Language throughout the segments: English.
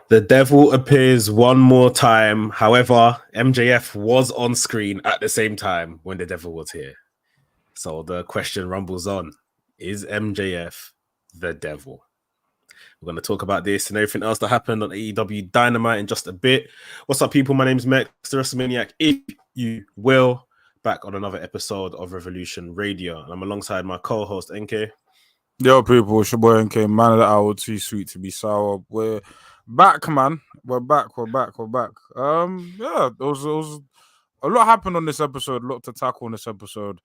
The Devil appears one more time. However, MJF was on screen at the same time when the Devil was here. So the question rumbles on. Is MJF the Devil? We're going to talk about this and everything else that happened on AEW Dynamite in just a bit. What's up, people? My name's Mekz, the WrestleManiac, if you will. Back on another episode of Revolution Radio. And I'm alongside my co-host, NK. Yo, people, it's your boy NK, man of the hour, too sweet to be sour. We're back, man. We're back. Yeah, there was a lot happened on this episode, a lot to tackle on this episode.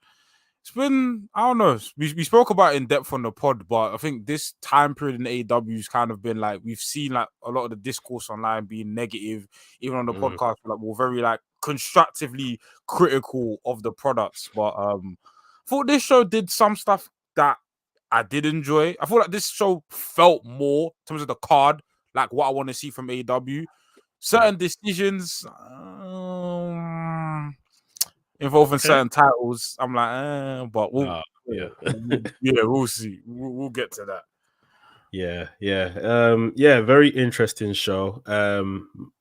It's been, I don't know, we spoke about it in depth on the pod, but I think this time period in AEW has kind of been like, we've seen like a lot of the discourse online being negative, even on the podcast, like we're very like constructively critical of the products. But I thought this show did some stuff that I did enjoy. I feel like this show felt more in terms of the card, like what I want to see from AEW. Certain decisions involving certain titles, I'm like, but we'll see. We'll get to that. Yeah. Very interesting show.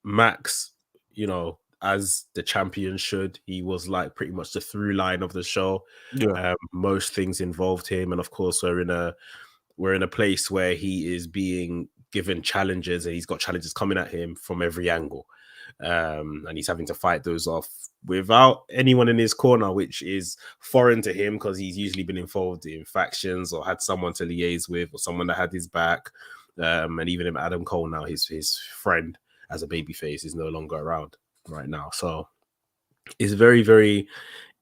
Max, you know, as the champion should, he was like pretty much the through line of the show. Most things involved him, and of course we're in a place where he is being given challenges, and he's got challenges coming at him from every angle, and he's having to fight those off without anyone in his corner, which is foreign to him because he's usually been involved in factions or had someone to liaise with or someone that had his back, and even Adam Cole now, his friend as a babyface, is no longer around right now. So it's very, very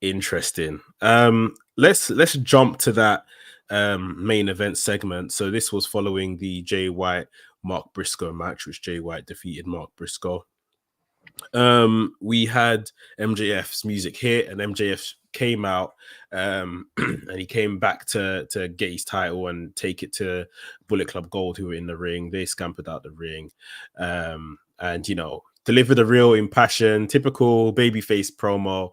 interesting. Let's jump to that main event segment. So this was following the Jay White Mark Briscoe match, which Jay White defeated Mark Briscoe. We had MJF's music hit, and MJF came out, and he came back to get his title and take it to Bullet Club Gold, who were in the ring. They scampered out the ring, and you know, delivered a real impassioned, typical babyface promo,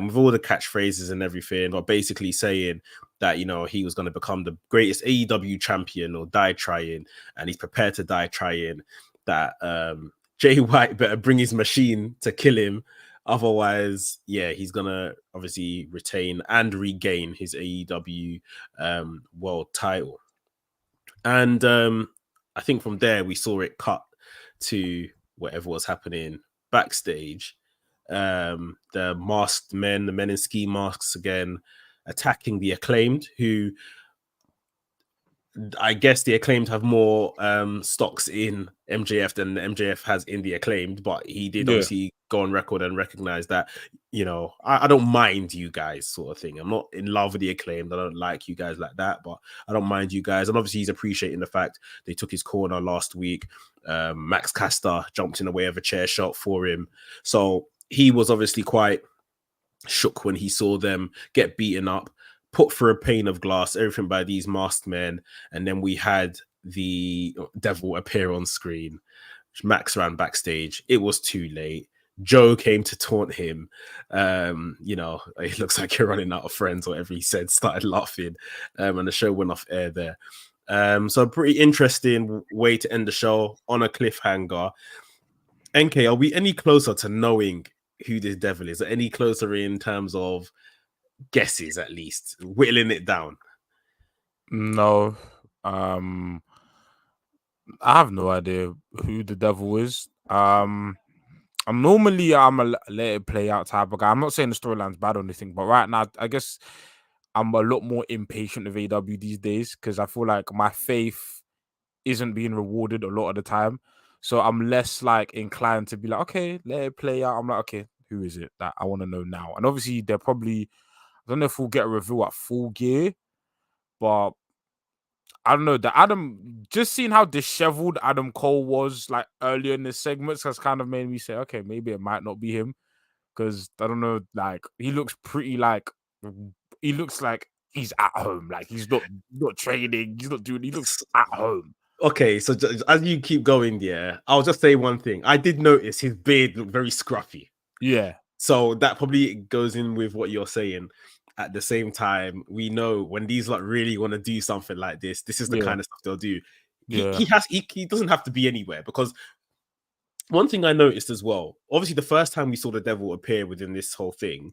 with all the catchphrases and everything, but basically saying that, you know, he was going to become the greatest AEW champion or die trying, and he's prepared to die trying. That Jay White better bring his machine to kill him. Otherwise, yeah, he's going to obviously retain and regain his AEW world title. And I think from there, we saw it cut to whatever was happening backstage. The masked men, the men in ski masks again, attacking the Acclaimed, who I guess the Acclaimed have more stocks in MJF than MJF has in the Acclaimed, but he did obviously go on record and recognize that, you know, I don't mind you guys, sort of thing. I'm not in love with the Acclaimed. I don't like you guys like that, but I don't mind you guys. And obviously he's appreciating the fact they took his corner last week. Max Caster jumped in the way of a chair shot for him. So he was obviously quite shook when he saw them get beaten up, put through a pane of glass, everything by these masked men. And then we had the Devil appear on screen. Max ran backstage. It was too late. Joe came to taunt him. You know, it looks like you're running out of friends, whatever he said, started laughing. And the show went off air there. So a pretty interesting way to end the show on a cliffhanger. NK, are we any closer to knowing who this Devil is? Are any closer in terms of guesses, at least whittling it down? No, I have no idea who the Devil is. I'm a let it play out type of guy. I'm not saying the storyline's bad or anything, but right now I guess I'm a lot more impatient of AEW these days because I feel like my faith isn't being rewarded a lot of the time. So I'm less like inclined to be like, okay, let it play out. I'm like, okay, who is it that I want to know now? And obviously they're probably, I don't know if we'll get a review at Full Gear, but I don't know, just seeing how disheveled Adam Cole was like earlier in the segments has kind of made me say, okay, maybe it might not be him. Because I don't know, like he looks like he's at home. Like he's not training, he's not doing, he looks at home. Okay, so as you keep going, I'll just say one thing. I did notice his beard looked very scruffy. Yeah. So that probably goes in with what you're saying. At the same time, we know when these like really want to do something like this is the kind of stuff they'll do. He doesn't have to be anywhere, because one thing I noticed as well, obviously the first time we saw the devil appear within this whole thing,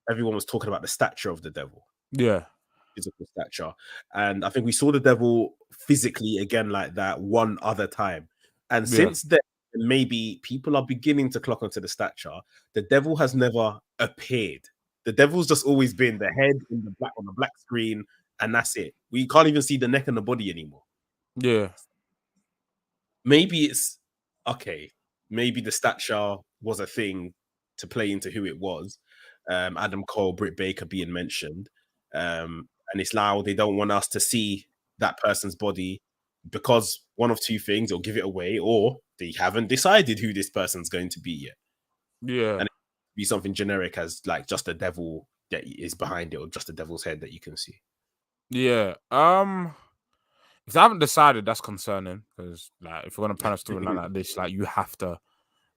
everyone was talking about the stature of the devil. Yeah. Physical stature. And I think we saw the devil physically again like that one other time. And since then, maybe people are beginning to clock onto the stature. The devil has never appeared. The devil's just always been the head in the black on the black screen, and that's it. We can't even see the neck and the body anymore. Yeah. Maybe it's okay. Maybe the stature was a thing to play into who it was. Adam Cole, Britt Baker being mentioned. And it's now they don't want us to see that person's body because one of two things, it'll give it away, or they haven't decided who this person's going to be yet. Yeah. And it could be something generic as like just a devil that is behind it, or just a devil's head that you can see. Yeah. If they haven't decided, that's concerning, because like if you're gonna plan a storyline like this, like you have to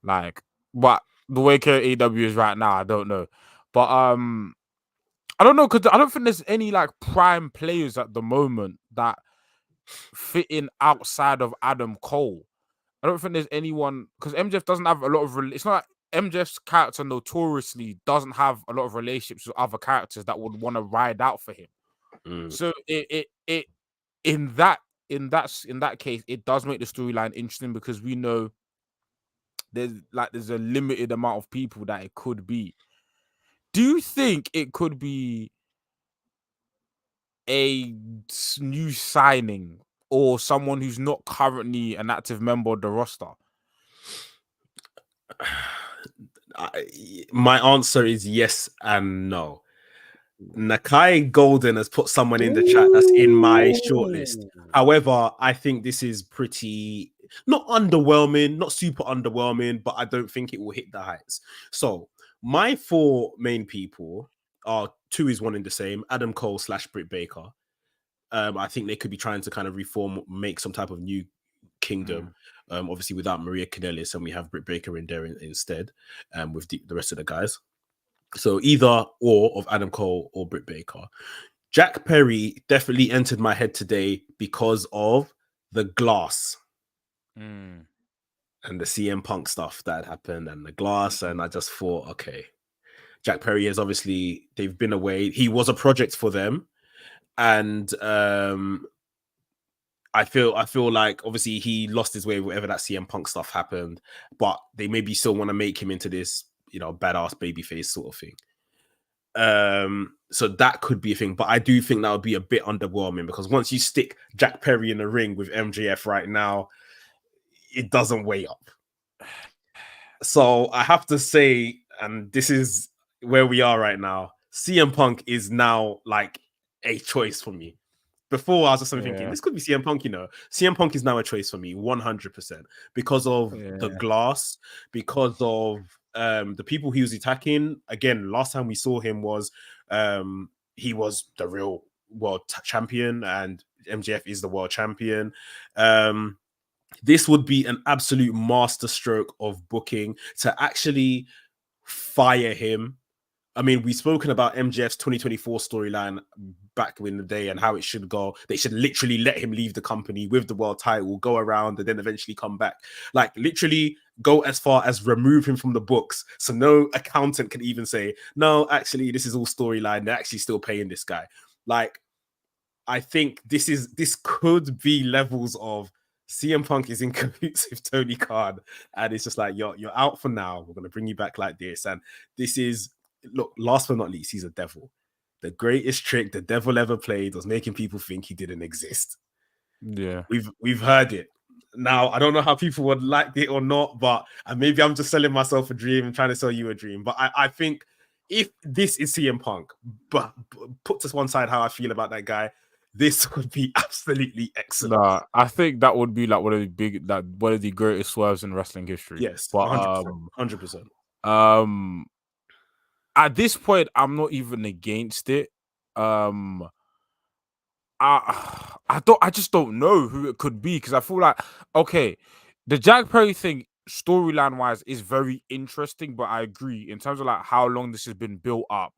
like, but the way AEW is right now, I don't know. But I don't know, because I don't think there's any like prime players at the moment that fit in outside of Adam Cole. I don't think there's anyone, because MJF doesn't have a lot of it's not like MJF's character notoriously doesn't have a lot of relationships with other characters that would want to ride out for him. So it in that case, it does make the storyline interesting, because we know there's a limited amount of people that it could be. Do you think it could be a new signing or someone who's not currently an active member of the roster? My answer is yes and no. Nakai Golden has put someone in the chat that's in my shortlist. However, I think this is pretty not underwhelming, not super underwhelming, but I don't think it will hit the heights. So my four main people are two is one in the same: Adam Cole / Britt Baker. I think they could be trying to kind of reform, make some type of new kingdom. Obviously without Maria Kanellis, and we have Britt Baker in there instead, with the rest of the guys. So either or of Adam Cole or Britt Baker. Jack Perry definitely entered my head today because of the glass and the CM Punk stuff that had happened and the glass. And I just thought, okay, Jack Perry is obviously, they've been away. He was a project for them. And I feel like obviously he lost his way whatever that CM Punk stuff happened, but they maybe still want to make him into this, badass babyface sort of thing. So that could be a thing, but I do think that would be a bit underwhelming, because once you stick Jack Perry in the ring with MJF right now, it doesn't weigh up. So I have to say, and this is where we are right now, CM Punk is now like a choice for me. Before, I was just thinking, this could be CM Punk, CM Punk is now a choice for me, 100%, because of the glass, because of the people he was attacking. Again, last time we saw him was he was the real world champion, and MJF is the world champion. This would be an absolute masterstroke of booking to actually fire him. I mean, we've spoken about MJF's 2024 storyline back in the day and how it should go. They should literally let him leave the company with the world title, go around, and then eventually come back. Like, literally go as far as remove him from the books, so no accountant can even say, no, actually, this is all storyline. They're actually still paying this guy. Like, I think this could be levels of CM Punk is in cahoots with Tony Khan, and it's just like, you're out for now. We're going to bring you back like this. And this is, look, last but not least, he's a devil. The greatest trick the devil ever played was making people think he didn't exist. Yeah. We've heard it. Now, I don't know how people would like it or not, but maybe I'm just selling myself a dream and trying to sell you a dream. But I think if this is CM Punk, but put to one side how I feel about that guy, this would be absolutely excellent. Nah, I think that would be like one of the greatest swerves in wrestling history. Yes, But 100%. At this point, I'm not even against it. I just don't know who it could be, because I feel like, okay, the Jack Perry thing storyline wise is very interesting, but I agree in terms of like how long this has been built up,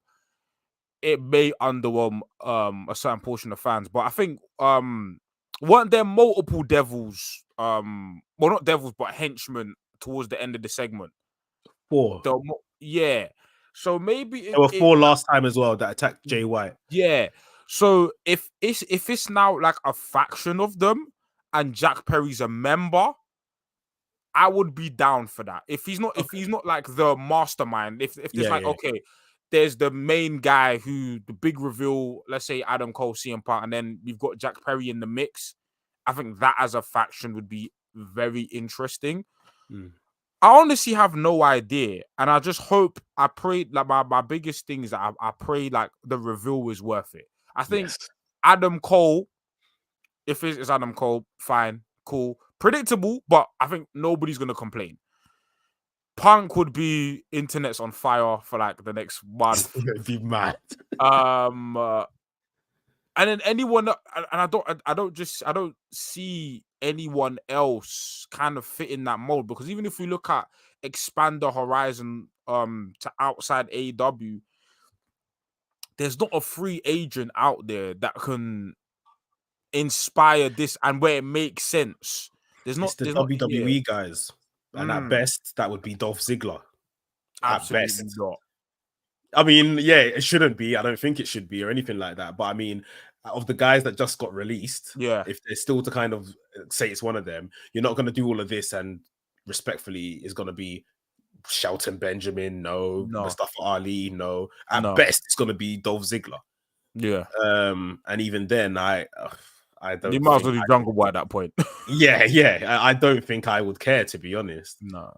it may underwhelm a certain portion of fans. But I think weren't there multiple devils, well, not devils but henchmen towards the end of the segment? 4. Yeah, so maybe There were 4 last time as well that attacked Jay White. yeah. So if it's now like a faction of them and Jack Perry's a member, I would be down for that. If he's not like the mastermind, if there's okay, there's the main guy who the big reveal, let's say Adam Cole, CM Punk, and then you've got Jack Perry in the mix. I think that as a faction would be very interesting. I honestly have no idea, and I just hope, I pray, like my biggest thing is that I pray like the reveal is worth it. I think Adam Cole, if it's Adam Cole, fine, cool, predictable, but I think nobody's gonna complain. Punk would be internet's on fire for like the next month. It'd be mad. And then anyone, and I don't see anyone else kind of fit in that mold, because even if we look at expand the horizon to outside AEW, there's not a free agent out there that can inspire this and where it makes sense. It's the WWE guys, and at best that would be Dolph Ziggler. Absolutely at best. not. I mean, yeah, it shouldn't be. I don't think it should be or anything like that. But I mean, of the guys that just got released, if they're still to kind of say it's one of them, you're not going to do all of this, and respectfully is going to be Shelton Benjamin, no. Mustafa Ali, no. At best, it's going to be Dolph Ziggler. Yeah. And even then, I don't. You might as well do Jungle Boy at that point. I don't think I would care, to be honest. No.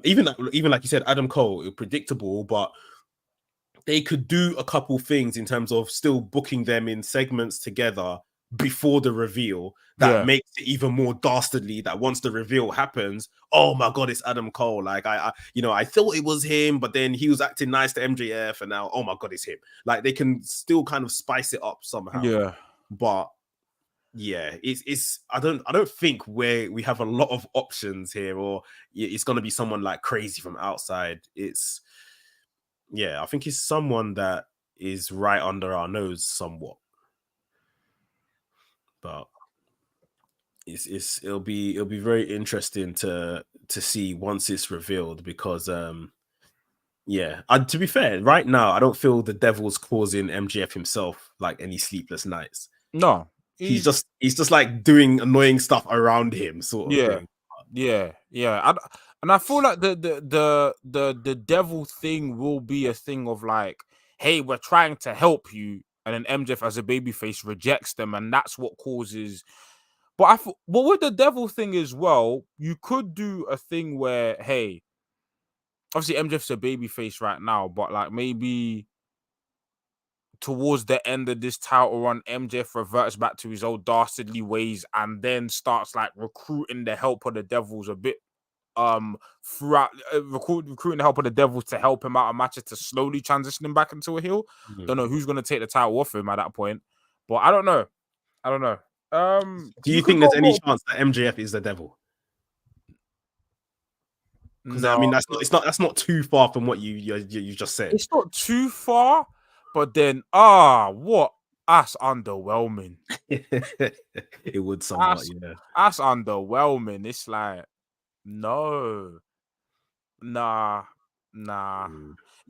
Even like you said, Adam Cole, predictable, but they could do a couple things in terms of still booking them in segments together before the reveal that makes it even more dastardly, that once the reveal happens, oh my god, it's Adam Cole. Like I thought it was him, but then he was acting nice to MJF, and now, oh my god, it's him. Like they can still kind of spice it up somehow. Yeah. But yeah, it's I don't think we have a lot of options here, or it's gonna be someone like crazy from outside. I think it's someone that is right under our nose somewhat. But it'll be very interesting to see once it's revealed, because to be fair, right now I don't feel the Devil's causing MJF himself like any sleepless nights. No. He's just like doing annoying stuff around him, sort of thing. Yeah. And I feel like the Devil thing will be a thing of like, hey, we're trying to help you, and then MJF as a babyface rejects them, and that's what causes. But with the Devil thing as well, you could do a thing where, hey, obviously MJF's a babyface right now, but like maybe towards the end of this title run, MJF reverts back to his old dastardly ways and then starts like recruiting the help of the Devils a bit throughout, recruiting the help of the Devils to help him out of matches to slowly transition him back into a heel. Don't know who's going to take the title off him at that point, but I don't know. Do you think there's any chance that MJF is the Devil? Because I mean, that's not too far from what you just said. It's not too far, but then what? That's underwhelming. It would somewhat, That's underwhelming. It's like, no, nah.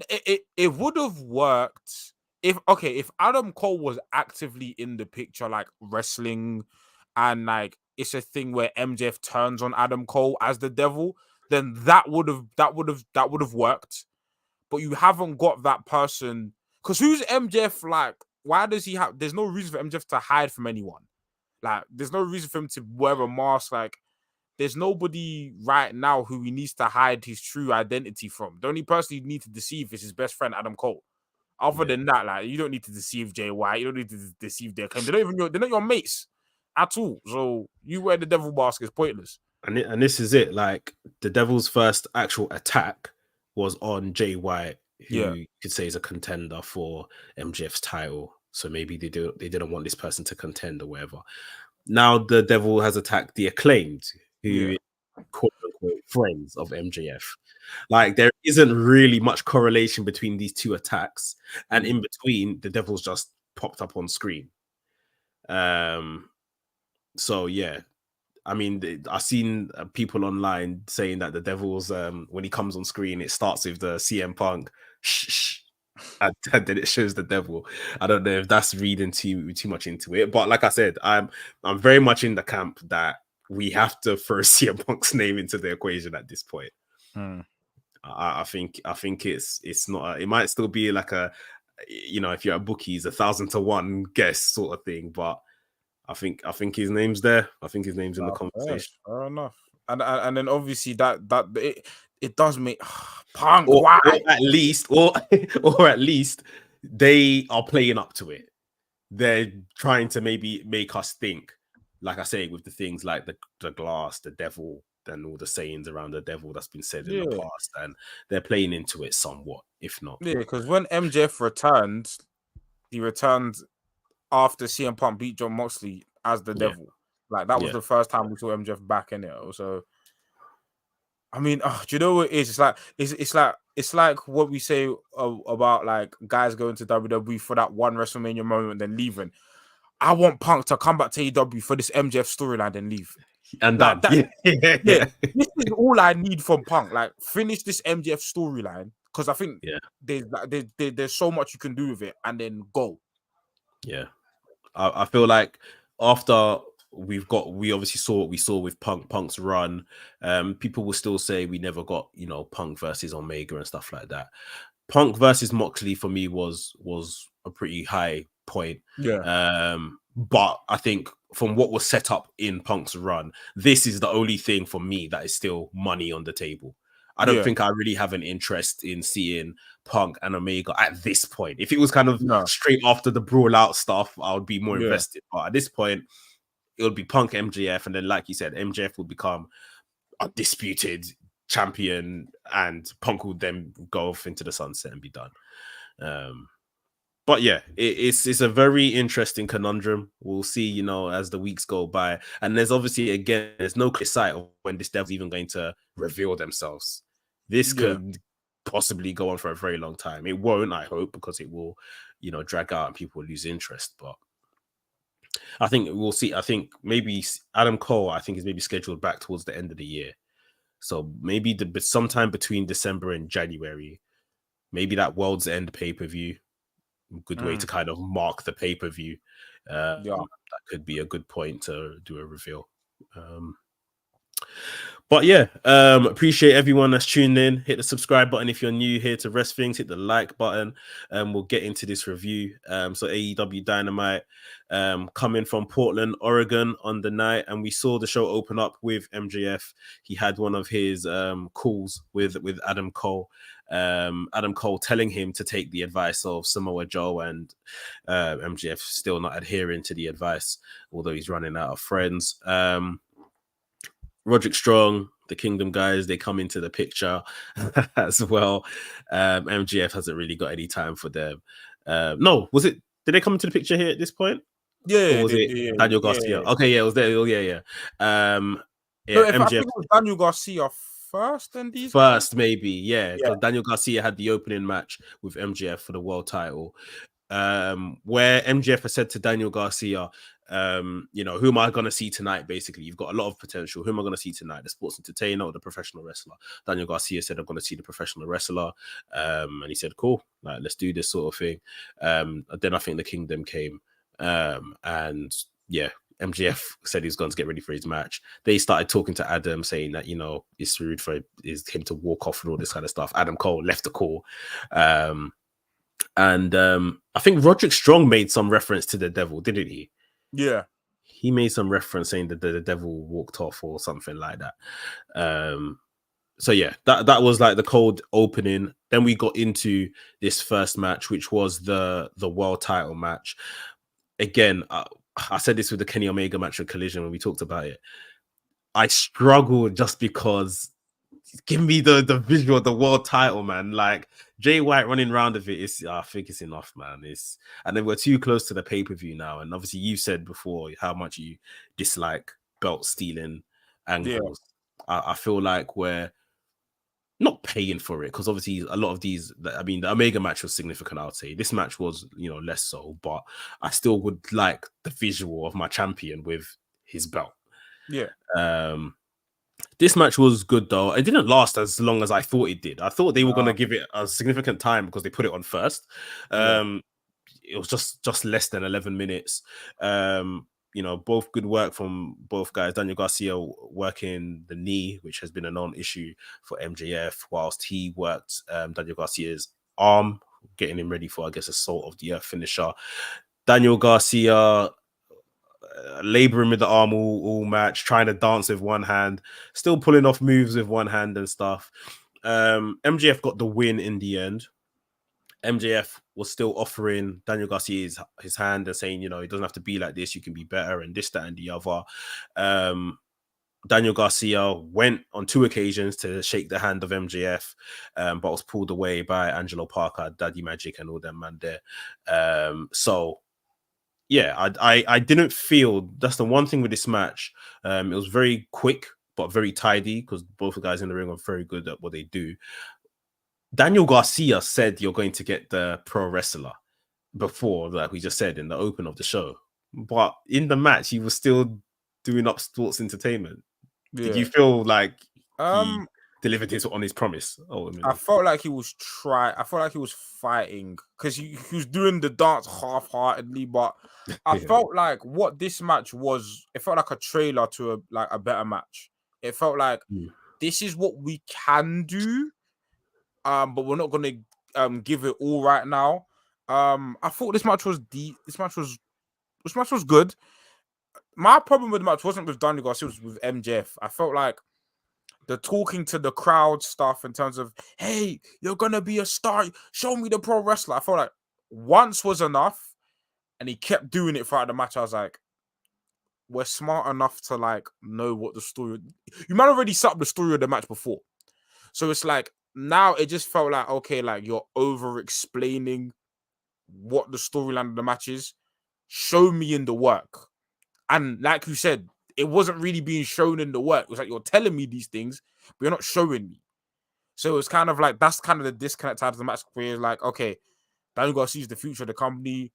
It would have worked if Adam Cole was actively in the picture, like wrestling, and like it's a thing where MJF turns on Adam Cole as the Devil, then that would have worked. But you haven't got that person, because who's MJF like? Why does he have? There's no reason for MJF to hide from anyone. Like, there's no reason for him to wear a mask. Like, there's nobody right now who he needs to hide his true identity from. The only person you need to deceive is his best friend, Adam Cole. Other than that, like, you don't need to deceive Jay White. You don't need to deceive their claim. They're not your mates at all. So you wear the devil mask is pointless. And this is it. Like, the Devil's first actual attack was on Jay White, who you could say is a contender for MJF's title. So maybe they didn't want this person to contend or whatever. Now the Devil has attacked the Acclaimed, who quote unquote friends of MJF. Like, there isn't really much correlation between these two attacks, and in between, the Devil's just popped up on screen. So yeah, I mean, I've seen people online saying that the Devil's when he comes on screen, it starts with the CM Punk shh, and then it shows the Devil. I don't know if that's reading too much into it, but like I said, I'm very much in the camp that we have to throw CM Punk's name into the equation at this point. I think it's not. It might still be like a, you know, if you're a bookie, it's 1,000 to 1 guess sort of thing, but I think his name's there. I think his name's in the conversation. Fair enough. And then obviously that it does make Punk. Or Why? at least they are playing up to it. They're trying to maybe make us think, like I say, with the things like the glass, the Devil, and all the sayings around the Devil that's been said in the past, and they're playing into it somewhat, if not. Yeah, because when MJF returned, he returned after CM Punk beat Jon Moxley as the Devil. Like, that was the first time we saw MJF back in it. So, I mean, do you know what it is? It's like what we say about like guys going to WWE for that one WrestleMania moment, then leaving. I want Punk to come back to AEW for this MJF storyline, then leave. And like that, this is all I need from Punk. Like, finish this MJF storyline, because I think there's so much you can do with it, and then go. Yeah, I feel like after we obviously saw what we saw with Punk's run, people will still say we never got, you know, Punk versus Omega and stuff like that. Punk versus Moxley for me was a pretty high point. But I think from what was set up in Punk's run, this is the only thing for me that is still money on the table. I don't think I really have an interest in seeing Punk and Omega at this point. If it was kind of straight after the brawl out stuff, I would be more invested. But at this point, it would be Punk MJF, and then, like you said, MJF would become a disputed champion, and Punk would then go off into the sunset and be done. But yeah, it's a very interesting conundrum. We'll see, you know, as the weeks go by. And there's obviously, again, there's no clear sight of when this Devil's even going to reveal themselves. This could possibly go on for a very long time. It won't, I hope, because it will, you know, drag out and people will lose interest. But I think we'll see. I think maybe Adam Cole, I think, is maybe scheduled back towards the end of the year. So maybe sometime between December and January, maybe that World's End pay-per-view. Good way to kind of mark the pay-per-view. That could be a good point to do a reveal. But yeah, appreciate everyone that's tuned in. Hit the subscribe button if you're new here to WRESTHINGS. Hit the like button, and we'll get into this review. So AEW Dynamite coming from Portland, Oregon on the night, and we saw the show open up with MJF. He had one of his calls with Adam Cole. Adam Cole telling him to take the advice of Samoa Joe, and MJF still not adhering to the advice, although he's running out of friends. Roderick Strong, the Kingdom guys, they come into the picture as well. MJF hasn't really got any time for them. No, did they come into the picture here at this point? Yeah. Or was it Daniel Garcia? Yeah. Okay, yeah, it was there. Yeah. MJF. I think it was Daniel Garcia first, and these first, maybe, because Daniel Garcia had the opening match with MJF for the world title, where MJF has said to Daniel Garcia, you know, who am I going to see tonight? Basically, you've got a lot of potential. Who am I going to see tonight? The sports entertainer or the professional wrestler? Daniel Garcia said, I'm going to see the professional wrestler. And he said, cool, like, let's do this sort of thing. Then I think the Kingdom came. And yeah, MJF said he was going to get ready for his match. They started talking to Adam, saying that, you know, it's rude for him to walk off and all this kind of stuff. Adam Cole left the call. And I think Roderick Strong made some reference to the Devil, didn't he? Yeah. He made some reference saying that the Devil walked off or something like that. So yeah, that was like the cold opening. Then we got into this first match, which was the world title match. Again, I said this with the Kenny Omega match at Collision when we talked about it. I struggled just because give me the visual of the world title, man. Like Jay White running around with it is, I think it's enough, man. And then we're too close to the pay-per-view now. And obviously you said before how much you dislike belt stealing angles. Yeah. I feel like we're not paying for it because obviously a lot of these, I mean, the Omega match was significant, I would say. This match was, less so, but I still would like the visual of my champion with his belt. Yeah. This match was good though. It didn't last as long as I thought it did. I thought they were going to give it a significant time because they put it on first. It was just less than 11 minutes. Both good work from both guys. Daniel Garcia working the knee, which has been a non-issue for MJF, whilst he worked Daniel Garcia's arm, getting him ready for, I guess, a Salt of the Earth finisher. Daniel Garcia laboring with the arm all match, trying to dance with one hand, still pulling off moves with one hand and stuff. MJF got the win in the end. MJF was still offering Daniel Garcia his hand and saying, it doesn't have to be like this, you can be better, and this, that, and the other. Daniel Garcia went on 2 occasions to shake the hand of MJF, but was pulled away by Angelo Parker, Daddy Magic, and all them man there. So yeah, I didn't feel, that's the one thing with this match. It was very quick, but very tidy because both the guys in the ring are very good at what they do. Daniel Garcia said you're going to get the pro wrestler before, like we just said in the open of the show. But in the match, he was still doing up sports entertainment. Yeah. Did you feel like he delivered on his promise? I felt like he was I felt like he was fighting because he was doing the dance half-heartedly, but I felt like what this match was, it felt like a trailer to a better match. It felt like this is what we can do, but we're not gonna give it all right now. I thought this match was good. My problem with the match wasn't with Daniel Garcia, it was with MJF. I felt like the talking to the crowd stuff in terms of, hey, you're gonna be a star, show me the pro wrestler. I felt like once was enough, and he kept doing it throughout the match. I was like, we're smart enough to know what the story. You might already set up the story of the match before, so it's like now it just felt like, okay, you're over explaining what the storyline of the match is. Show me in the work, and like you said, it wasn't really being shown in the work. It was like, you're telling me these things, but you're not showing me. So it's kind of like, that's kind of the disconnect out of the match, where you're like, okay, Daniel Garcia sees the future of the company,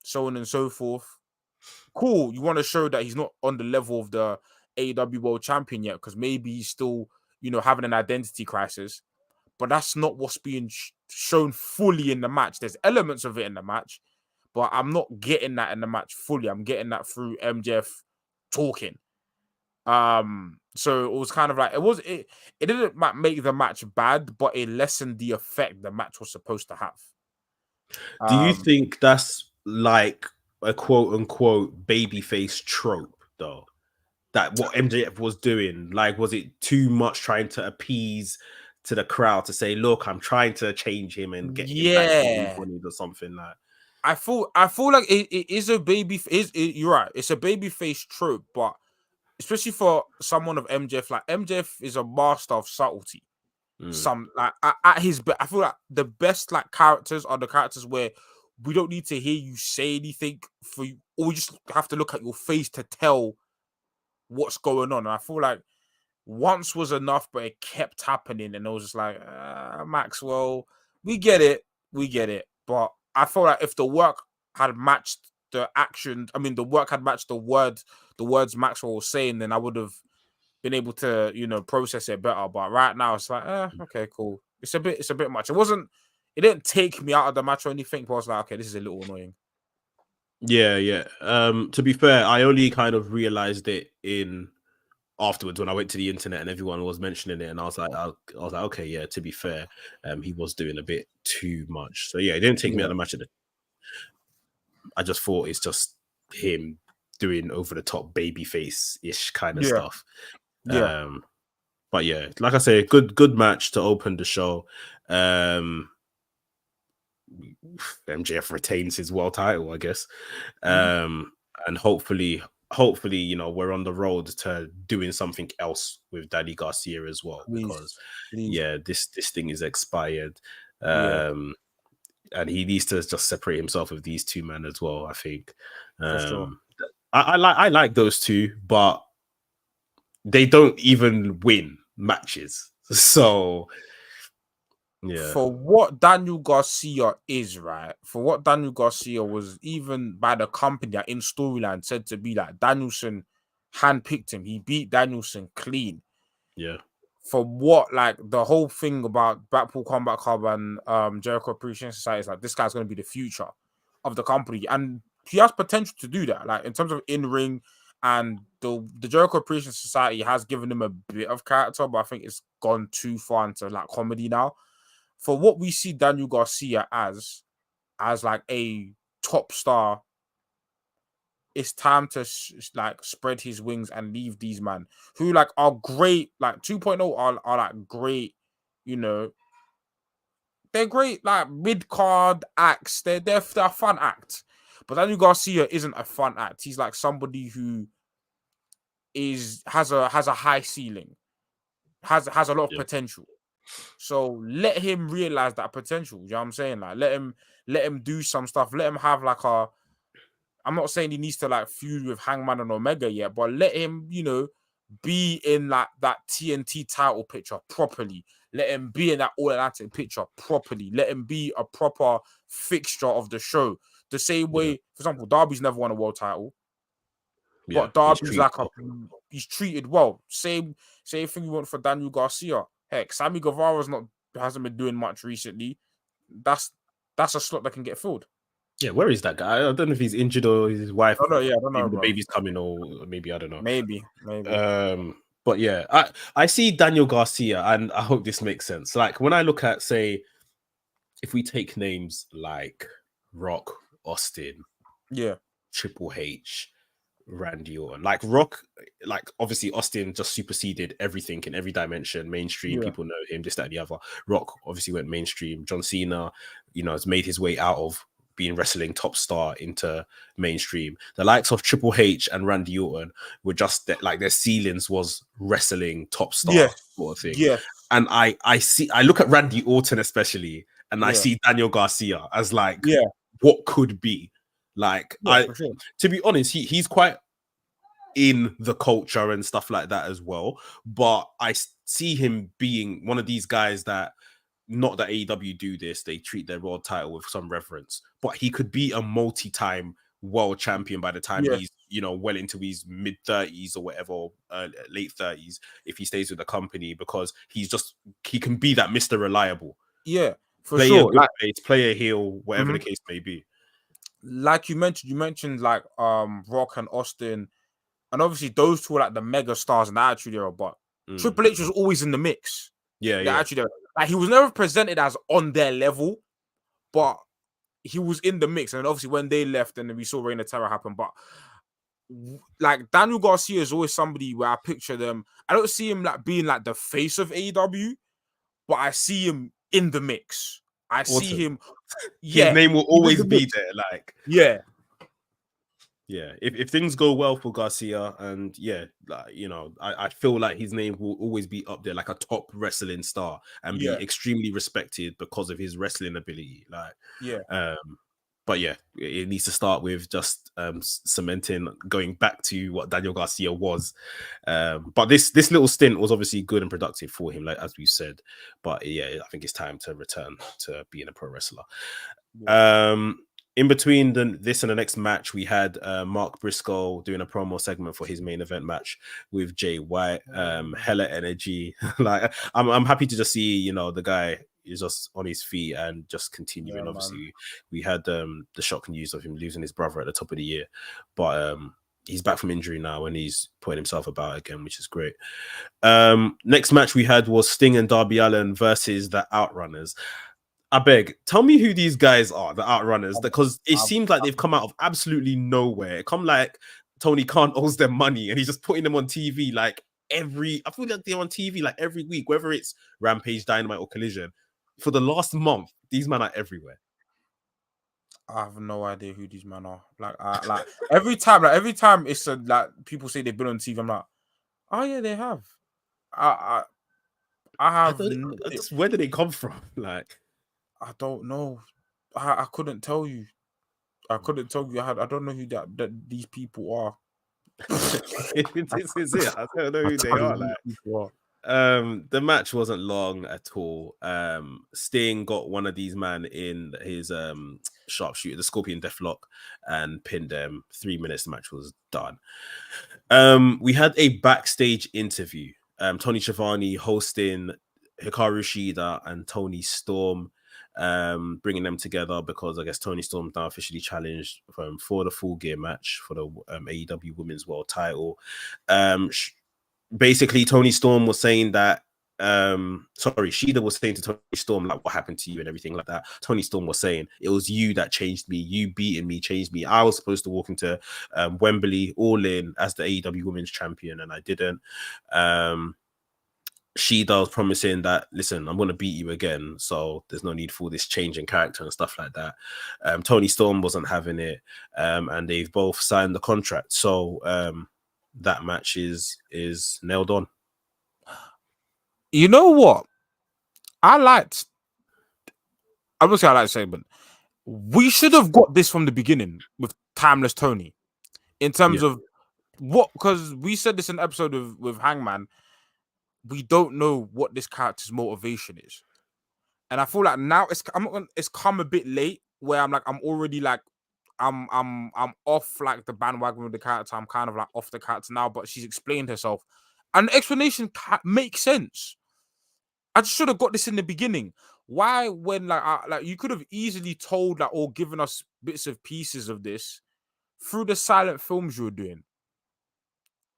so on and so forth. Cool. You want to show that he's not on the level of the AEW World Champion yet, because maybe he's still, having an identity crisis. But that's not what's being shown fully in the match. There's elements of it in the match, but I'm not getting that in the match fully. I'm getting that through MJF talking. So it was kind of like, it didn't make the match bad, but it lessened the effect the match was supposed to have. Do you think that's like a quote unquote babyface trope though? That what MJF was doing, was it too much trying to appease to the crowd to say, look, I'm trying to change him and get him back to or something like? I feel like it is a baby. You're right. It's a babyface trope, but especially for someone of MJF, MJF is a master of subtlety. Some at his best, I feel like the best characters are the characters where we don't need to hear you say anything for you, or we just have to look at your face to tell what's going on. And I feel like once was enough, but it kept happening, and it was just like, Maxwell, we get it. But I feel like if the work had matched the action, the work had matched the words Maxwell was saying, then I would have been able to, process it better. But right now it's like, okay, cool. It's a bit much. It didn't take me out of the match or anything, but I was like, okay, this is a little annoying. Yeah. To be fair, I only kind of realized it afterwards when I went to the internet and everyone was mentioning it, and I was like, okay, yeah. To be fair, he was doing a bit too much. So yeah, it didn't take me out of the match. I just thought it's just him doing over the top babyface ish kind of stuff. Yeah. But yeah, like I say, good match to open the show. MJF retains his world title, I guess. And hopefully, you know, we're on the road to doing something else with Danny Garcia as well. Because yeah, this thing is expired. And he needs to just separate himself with these two men as well, I think. For sure. I like those two, but they don't even win matches. So yeah. For what Daniel Garcia is, right? For what Daniel Garcia was, even by the company in storyline said to be like, Danielson handpicked him. He beat Danielson clean. Yeah. For what, like, the whole thing about Blackpool Combat Club and Jericho Appreciation Society is like, this guy's going to be the future of the company. And he has potential to do that. Like, in terms of in-ring, and the Jericho Appreciation Society has given him a bit of character, but I think it's gone too far into like comedy now. For what we see Daniel Garcia as like a top star, it's time to like spread his wings and leave these men who like are great, like 2.0 are like great, you know, they're great like mid-card acts. They're a fun act. But Daniel Garcia isn't a fun act. He's like somebody who has a high ceiling, has a lot of potential. So let him realize that potential. You know what I'm saying? Like let him do some stuff. Let him have like I'm not saying he needs to like feud with Hangman and Omega yet, but let him, you know, be in like that TNT title picture properly. Let him be in that All Atlantic picture properly. Let him be a proper fixture of the show. The same way, for example, Darby's never won a world title. But Darby's like he's treated well. Same thing you want for Daniel Garcia. Heck, Sammy Guevara's hasn't been doing much recently. That's a slot that can get filled. Yeah, where is that guy? I don't know if he's injured or his wife. I don't know. The baby's coming, or maybe I don't know. Maybe. But yeah, I see Daniel Garcia, and I hope this makes sense. Like when I look at, say, if we take names like Rock, Austin, Triple H, Randy Orton, like Rock, like obviously Austin just superseded everything in every dimension, mainstream. People know him, this, that, and the other. Rock obviously went mainstream. John Cena, you know, has made his way out of being wrestling top star into mainstream. The likes of Triple H and Randy Orton were just that, like their ceilings was wrestling top star sort of thing. Yeah. And I look at Randy Orton especially, and I see Daniel Garcia as like what could be. Like to be honest, he's quite in the culture and stuff like that as well. But I see him being one of these guys that, not that AEW do this, they treat their world title with some reverence, but he could be a multi-time world champion by the time he's, you know, well into his mid-30s or whatever, late 30s, if he stays with the company, because he can be that Mr. Reliable. Yeah, for play sure. Like, play a heel, whatever the case may be. Like you mentioned like Rock and Austin, and obviously those two are like the mega stars in the Attitude Era, but Triple H was always in the mix. Attitude Era. Like he was never presented as on their level, but he was in the mix. And obviously when they left, and then we saw Reign of Terror happen. But like Daniel Garcia is always somebody where I picture them. I don't see him like being like the face of AEW, but I see him in the mix. I see him. His name will always be there. Like yeah, if things go well for Garcia, and like, you know, I feel like his name will always be up there, like a top wrestling star, and be extremely respected because of his wrestling ability. Like, but yeah, it needs to start with just cementing, going back to what Daniel Garcia was. But this little stint was obviously good and productive for him, like as we said. But yeah, I think it's time to return to being a pro wrestler. In between this and the next match, we had Mark Briscoe doing a promo segment for his main event match with Jay White. Hella energy. Like I'm happy to just see, you know, the guy is just on his feet and just continuing. Obviously, we had the shocking news of him losing his brother at the top of the year, but he's back from injury now and he's putting himself about again, which is great. Next match we had was Sting and Darby Allin versus the Outrunners. I beg, tell me who these guys are, the Outrunners, because it seems like they've come out of absolutely nowhere. It come like Tony Khan owes them money and he's just putting them on TV. Like, I feel like they're on TV like every week, whether it's Rampage, Dynamite, or Collision. For the last month, these men are everywhere. I have no idea who these men are. Like every time it's like people say they've been on TV, I'm like, oh yeah, they have. I have. Where did they come from? Like, I don't know. I couldn't tell you. I couldn't tell you. I don't know who that these people are. This is it. I don't know who they are. Like, the match wasn't long at all. Sting got one of these men in his sharpshooter, the Scorpion Deathlock, and pinned them. 3 minutes, the match was done. We had a backstage interview. Tony Schiavone hosting Hikaru Shida and Tony Storm, bringing them together because I guess Tony Storm now officially challenged for the Full Gear match for the AEW Women's World Title. Basically, Tony Storm was saying that Shida was saying to Tony Storm, like, what happened to you and everything like that. Tony Storm was saying, it was you that changed me. You beating me changed me. I was supposed to walk into Wembley all in as the AEW Women's Champion, and I didn't. Shida was promising that, listen, I'm going to beat you again, so there's no need for this change in character and stuff like that. Tony Storm wasn't having it, and they've both signed the contract. So that match is nailed on. You know what? I'm gonna say I like to say, but we should have got this from the beginning with Timeless Tony, in terms of what, because we said this in an episode with Hangman. We don't know what this character's motivation is, and I feel like now it's come a bit late where I'm already like I'm off like the bandwagon with the character. I'm kind of like off the character now, but she's explained herself, and the explanation makes sense. I just should have got this in the beginning. Why, when like you could have easily told that or given us bits of pieces of this through the silent films you were doing.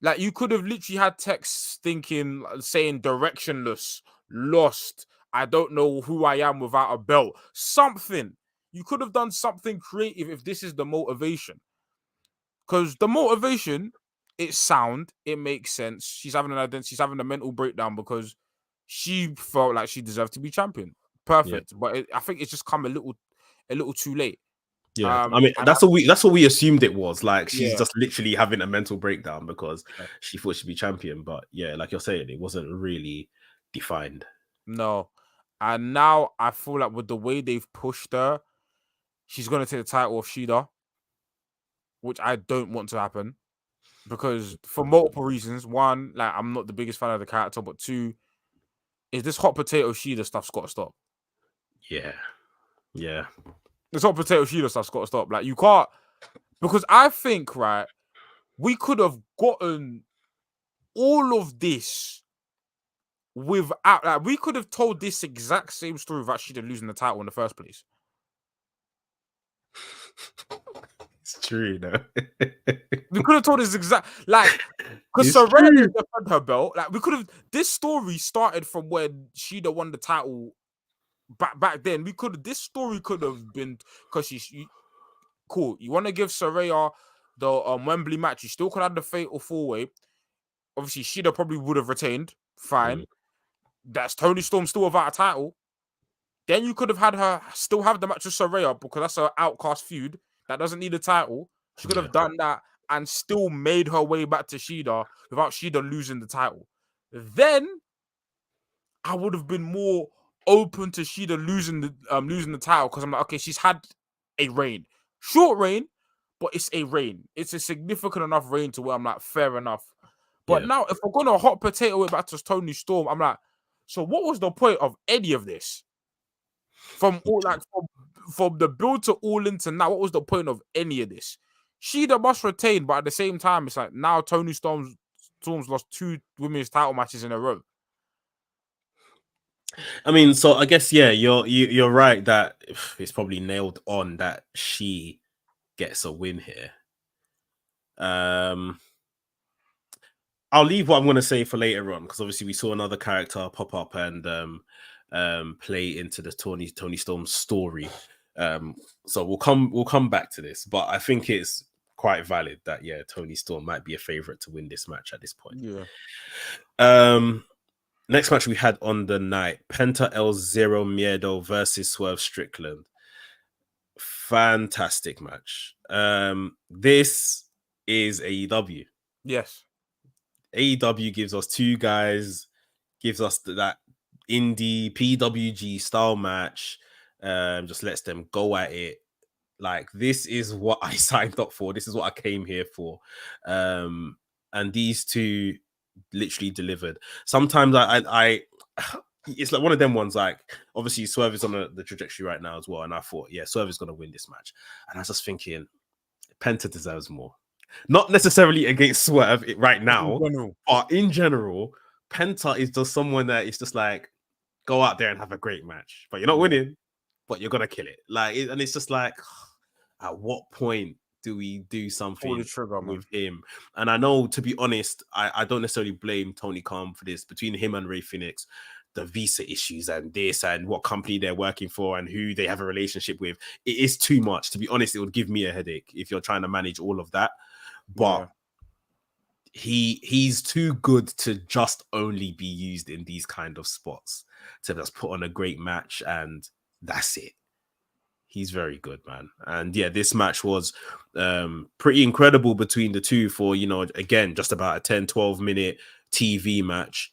Like, you could have literally had texts saying directionless, lost, I don't know who I am without a belt. Something. You could have done something creative if this is the motivation. Because the motivation, it's sound, it makes sense. She's having an identity, she's having a mental breakdown because she felt like she deserved to be champion. Perfect. Yeah. But I think it's just come a little too late. Yeah, I mean, that's what we assumed it was. Like, she's just literally having a mental breakdown because she thought she'd be champion. But yeah, like you're saying, it wasn't really defined. No. And now I feel like with the way they've pushed her, she's going to take the title off Shida, which I don't want to happen because for multiple reasons. One, like, I'm not the biggest fan of the character, but two, is this hot potato Shida stuff's got to stop. Yeah. This hot potato Shida stuff's got to stop. Like, you can't, because I think, right, we could have gotten all of this without, like, we could have told this exact same story without Shida losing the title in the first place. It's true, you know. We could have told this exact, like, because Saraya didn't defend her belt. Like, we could have, this story started from when Shida won the title back then. This story could have been, because cool. You want to give Saraya the Wembley match, you still could have the fatal 4-way. Obviously, Shida probably would have retained. Fine. That's Tony Storm still without a title. Then you could have had her still have the match with Saraya because that's her outcast feud that doesn't need a title. She could have done that and still made her way back to Shida without Shida losing the title. Then I would have been more open to Shida losing the title because I'm like, okay, she's had a reign, short reign, but it's a reign. It's a significant enough reign to where I'm like, fair enough. But now, if we're gonna hot potato it back to Tony Storm, I'm like, so what was the point of any of this? From the build to All In to now, what was the point of any of this? Shida must retain, but at the same time, it's like now Tony Storm's lost 2 women's title matches in a row. I mean, so I guess you're right that it's probably nailed on that she gets a win here. I'll leave what I'm going to say for later on because obviously we saw another character pop up and play into the Tony Storm story. So we'll come back to this, but I think it's quite valid that Tony Storm might be a favorite to win this match at this point. Next match we had on the night, Penta El Zero Miedo versus Swerve Strickland. Fantastic match. This is AEW. Yes. AEW gives us two guys, gives us that indie PWG style match. Just lets them go at it. Like, this is what I signed up for. This is what I came here for. And these two literally delivered. Sometimes I it's like one of them ones, like, obviously Swerve is on the trajectory right now as well. And I thought, yeah, Swerve is going to win this match. And I was just thinking, Penta deserves more. Not necessarily against Swerve right now, but in general, Penta is just someone that is just like, go out there and have a great match. But you're not winning, but you're going to kill it. Like, and it's just like, at what point do we do something with him? And I know, to be honest, I don't necessarily blame Tony Khan for this. Between him and Ray Phoenix, the visa issues and this and what company they're working for and who they have a relationship with, it is too much. To be honest, it would give me a headache if you're trying to manage all of that. But he's too good to just only be used in these kind of spots, to just put on a great match and that's it. He's very good, man. And yeah, this match was pretty incredible between the two for, you know, again, just about a 10-12 minute TV match.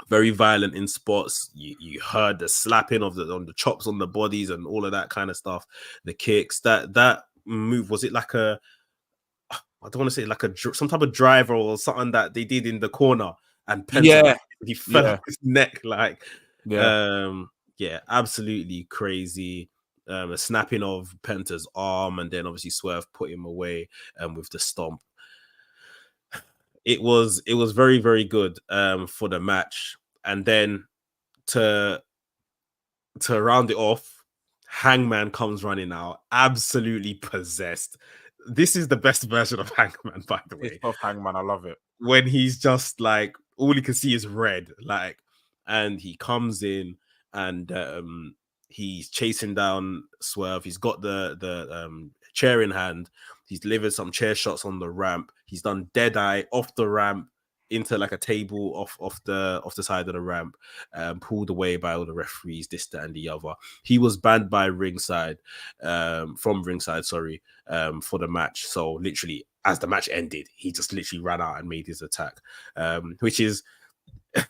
Very violent in spots. You heard the slapping of on the chops on the bodies and all of that kind of stuff. The kicks, that move, was it like a, I don't want to say like some type of driver or something that they did in the corner, and Penta, he fell off his neck, like, yeah, absolutely crazy. A snapping of Penta's arm, and then obviously Swerve put him away with the stomp. It was very, very good for the match. And then to round it off, Hangman comes running out, absolutely possessed. This is the best version of Hangman, by the way. It's of Hangman, I love it. When he's just like, all he can see is red, like, and he comes in and he's chasing down Swerve. He's got the chair in hand. He's delivered some chair shots on the ramp. He's done Deadeye off the ramp into like a table off the side of the ramp, pulled away by all the referees, this, that, and the other. He was banned by ringside, from ringside, sorry, for the match. So literally, as the match ended, he just literally ran out and made his attack, which is,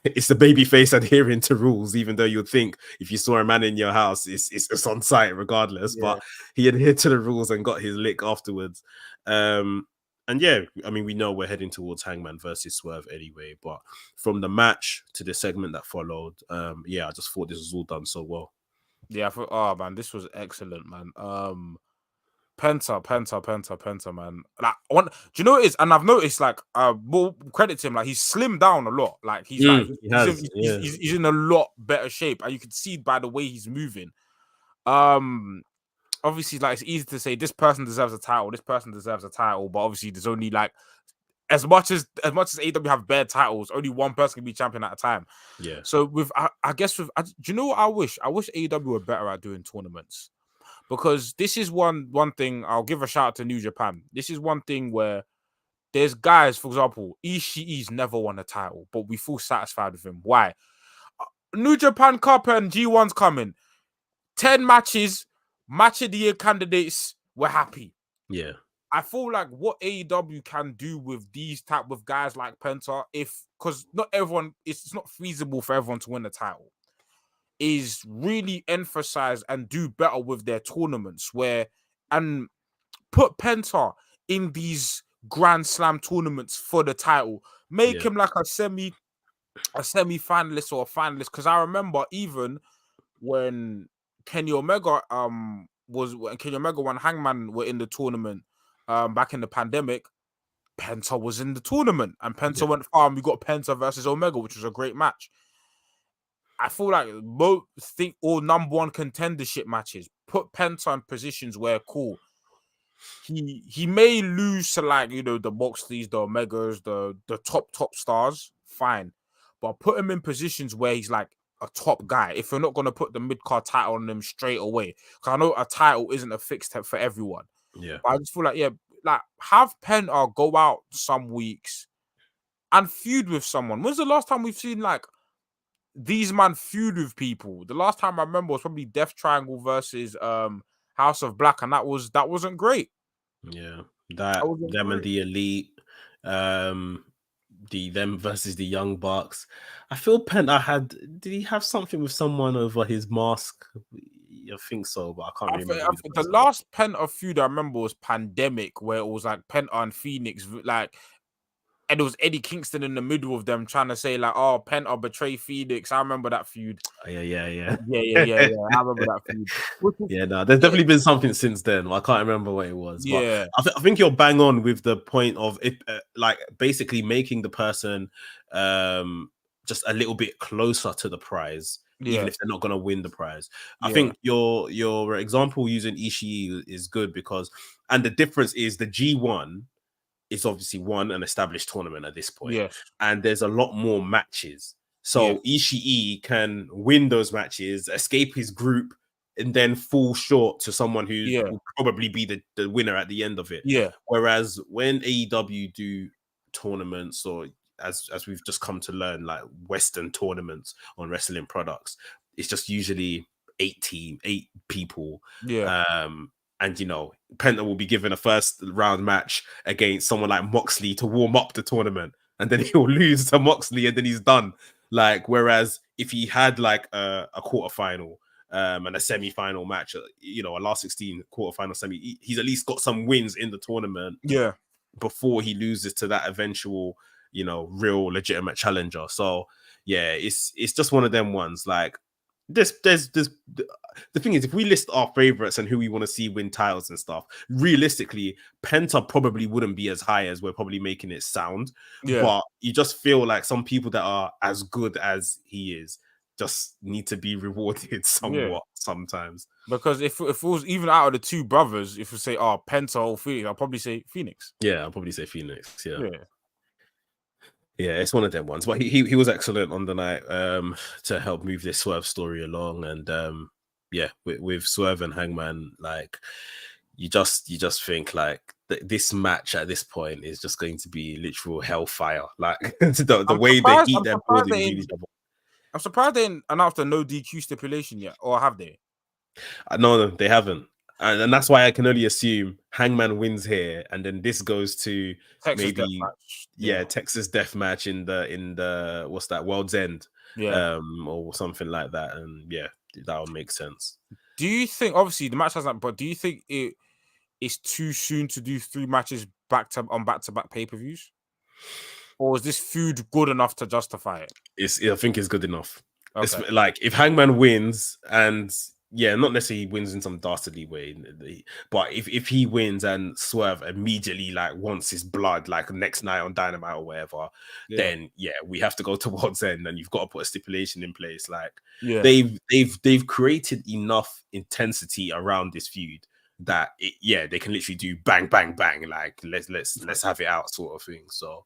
it's the baby face adhering to rules, even though you'd think if you saw a man in your house, it's on site regardless. Yeah. But he adhered to the rules and got his lick afterwards. And yeah, I mean, we know we're heading towards Hangman versus Swerve anyway. But from the match to the segment that followed, yeah, I just thought this was all done so well. Yeah, I thought, oh man, this was excellent, man. Penta, man. Like, do you know what it is? And I've noticed, like, more credit to him, like, he's slimmed down a lot. Like, he's he's in a lot better shape, and you can see by the way he's moving. Obviously, like, it's easy to say this person deserves a title, this person deserves a title, but obviously there's only like as much as AEW have bare titles, only one person can be champion at a time. Yeah. So with I guess do you know what I wish? I wish AEW were better at doing tournaments. Because this is one thing, I'll give a shout out to New Japan. This is one thing where there's guys, for example, Ishii's never won a title, but we feel satisfied with him. Why? New Japan Cup and G1's coming. 10 matches, match of the year candidates, we're happy. Yeah. I feel like what AEW can do with these type of guys like Penta, because not everyone, it's not feasible for everyone to win a title, is really emphasize and do better with their tournaments and put Penta in these Grand Slam tournaments for the title. Make him like a semi-finalist or a finalist. Because I remember even when Kenny Omega when Hangman were in the tournament back in the pandemic, Penta was in the tournament and Penta went far, and we got Penta versus Omega, which was a great match. I feel like all number one contendership matches, put Penta in positions where, cool, he may lose to, like, you know, the Moxleys, the Omegas, the top stars, fine. But put him in positions where he's like a top guy. If you're not going to put the mid-card title on him straight away, because I know a title isn't a fixed for everyone. Yeah. But I just feel like, like, have Penta go out some weeks, and feud with someone. When's the last time we've seen like these man feud with people? The last time I remember was probably Death Triangle versus House of Black, and that wasn't great. Yeah, them and the Elite, them versus the Young Bucks. I feel Penta did he have something with someone over his mask? I think so, but I can't remember. The last Penta feud I remember was Pandemic, where it was like Penta and Phoenix, like, and it was Eddie Kingston in the middle of them trying to say like, "Oh, Penta betray Phoenix." I remember that feud. Yeah. I remember that feud. Yeah, no, there's definitely been something since then. I can't remember what it was. Yeah, but I think you're bang on with the point of it, like basically making the person just a little bit closer to the prize, even if they're not going to win the prize. I think your example using Ishii is good because, and the difference is the G1 is obviously an established tournament at this point, and there's a lot more matches. So Ishii can win those matches, escape his group, and then fall short to someone who will probably be the winner at the end of it. Yeah. Whereas when AEW do tournaments, or as we've just come to learn, like Western tournaments on wrestling products, it's just usually 8 people. Yeah. And Penta will be given a first round match against someone like Moxley to warm up the tournament, and then he'll lose to Moxley, and then he's done. Like, whereas if he had like a quarterfinal and a semi-final match, a last 16 quarterfinal semi, he's at least got some wins in the tournament. Yeah. Before he loses to that eventual, real legitimate challenger. So yeah, it's just one of them ones. Like, there's the thing is, if we list our favorites and who we want to see win titles and stuff, realistically, Penta probably wouldn't be as high as we're probably making it sound. Yeah. But you just feel like some people that are as good as he is just need to be rewarded somewhat sometimes. Because if it was even out of the two brothers, if we say, oh, Penta or Phoenix, I'll probably say Phoenix. Yeah, I'll probably say Phoenix. Yeah, it's one of them ones. But he was excellent on the night to help move this Swerve story along. And with Swerve and Hangman, like, you just think like this match at this point is just going to be literal hellfire. Like the way they heat their bodies with each other. I'm surprised they didn't announce a no DQ stipulation yet, or have they? No, they haven't. And that's why I can only assume Hangman wins here, and then this goes to Texas Texas death match in the what's that, World's End, or something like that. And that would make sense. Do you think, obviously the match hasn't, but do you think it's too soon to do 3 matches back-to-back pay-per-views, or is this feud good enough to justify it? I think it's good enough. Okay. It's like if Hangman wins and. Yeah, not necessarily wins in some dastardly way, but if he wins and Swerve immediately like wants his blood, like next night on Dynamite or whatever, then we have to go to World's End, and you've got to put a stipulation in place. Like they've created enough intensity around this feud that they can literally do bang bang bang, like let's have it out sort of thing. So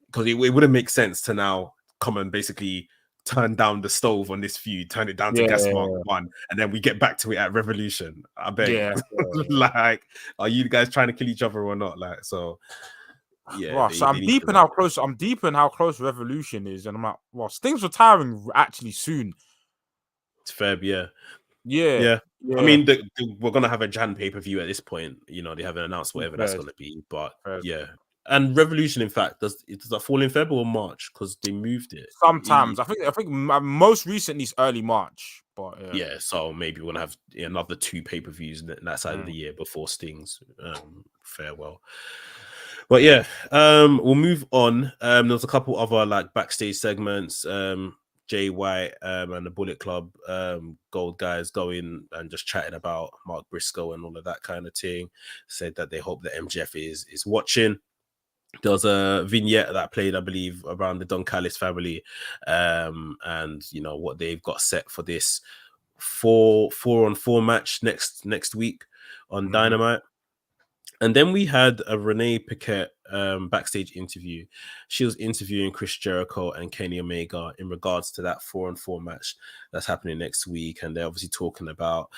because it wouldn't make sense to now come and basically turn down the stove on this feud, turn it down to gas mark 1, and then we get back to it at Revolution. I beg. Like, are you guys trying to kill each other or not? Like, so so I'm deep in how close Revolution is, and I'm like, well, Sting's retiring actually soon. It's Feb, yeah. I mean, we're gonna have a Jan pay-per-view at this point. They haven't announced whatever that's gonna be, but And Revolution, in fact, does that fall in February or March? Because they moved it. Sometimes I think most recently it's early March, but so maybe we'll have another 2 pay-per-views in that side of the year before Sting's farewell. But we'll move on. There was a couple other like backstage segments. Jay White and the Bullet Club Gold guys going and just chatting about Mark Briscoe and all of that kind of thing. Said that they hope that MJF is watching. There was a vignette that played, I believe, around the Don Callis family, and what they've got set for this 4-on-4 match next week on Dynamite. And then we had a Renee Paquette backstage interview. She was interviewing Chris Jericho and Kenny Omega in regards to that 4-on-4 match that's happening next week, and they're obviously talking about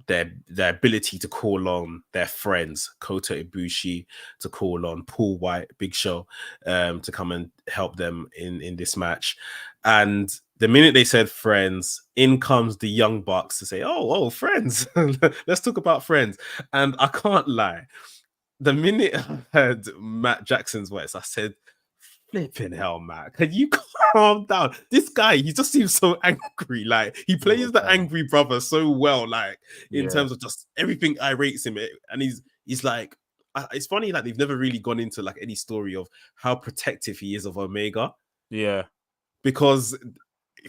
their ability to call on their friends, Kota Ibushi, to call on Paul White, Big Show, to come and help them in this match. And the minute they said friends, in comes the Young Bucks to say, oh, friends. Let's talk about friends. And I can't lie. The minute I heard Matt Jackson's voice, I said, flipping hell, Matt, can you calm down? This guy, he just seems so angry. Like, he plays the angry brother so well, like, in terms of just everything irates him. And he's like, it's funny, like, they've never really gone into like any story of how protective he is of Omega. Yeah. Because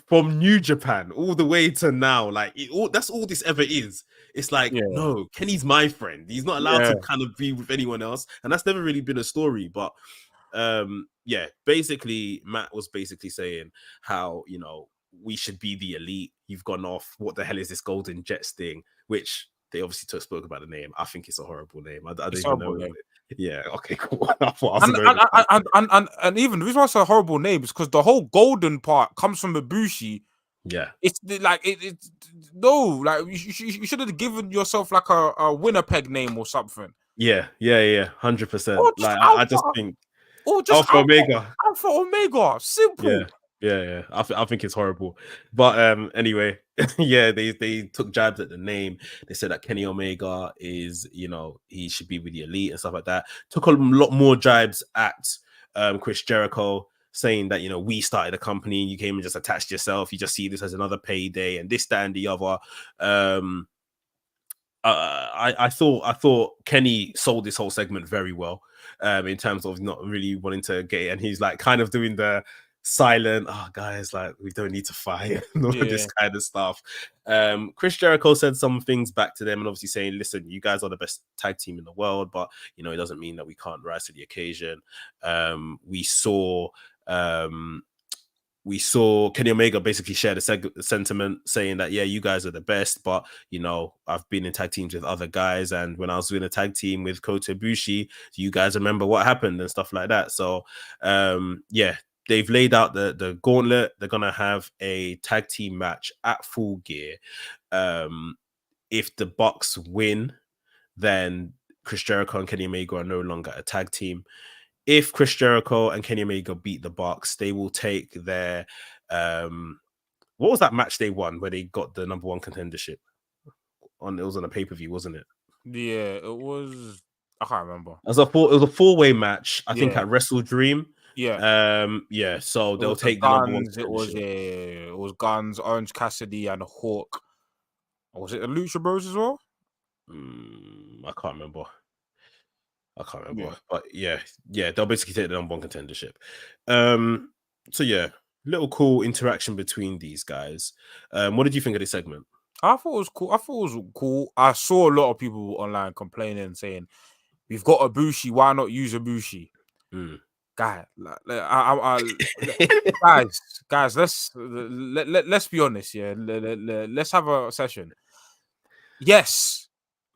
from New Japan all the way to now, like, that's all this ever is. It's like, no, Kenny's my friend. He's not allowed to kind of be with anyone else. And that's never really been a story. But basically Matt was basically saying how, you know, we should be the elite. You've gone off. What the hell is this Golden Jets thing? Which they obviously spoke about the name. I think it's a horrible name. I don't even know. Yeah, okay, cool. And even the reason why it's a horrible name is because the whole golden part comes from Ibushi. Yeah, it's like it's no, like you should have given yourself like a Winnipeg name or something. Yeah, 100%. Like I just think, or just Alpha Omega, simple. Yeah. I think it's horrible. But anyway, they took jabs at the name. They said that Kenny Omega is, you know, he should be with the elite and stuff like that. Took a lot more jabs at Chris Jericho, saying that, you know, we started a company and you came and just attached yourself. You just see this as another payday and this, that, and the other. I thought Kenny sold this whole segment very well, in terms of not really wanting to get it, and he's like kind of doing the silent, guys, like, we don't need to fight and all of this kind of stuff. Chris Jericho said some things back to them and obviously saying, listen, you guys are the best tag team in the world, but, you know, it doesn't mean that we can't rise to the occasion. We saw Kenny Omega basically share the sentiment saying that, yeah, you guys are the best, but, you know, I've been in tag teams with other guys, and when I was doing a tag team with Kota Ibushi, do you guys remember what happened and stuff like that? So they've laid out the gauntlet. They're gonna have a tag team match at Full Gear. If the Bucks win, then Chris Jericho and Kenny Omega are no longer a tag team. If Chris Jericho and Kenny Omega beat the Bucks, they will take their what was that match they won where they got the number one contendership? It was on a pay-per-view, wasn't it? Yeah, it was. I can't remember. It was a four-way match, I think, at Wrestle Dream. Yeah. So they'll take the number one contendership. It was Guns, Orange Cassidy, and Hawk. Or was it the Lucha Bros as well? I can't remember. But yeah, they'll basically take the number one contendership. So yeah, little cool interaction between these guys. What did you think of this segment? I thought it was cool. I saw a lot of people online complaining, saying, "We've got Ibushi, why not use Ibushi?" Guys, let's be honest. Yeah, let's have a session. Yes,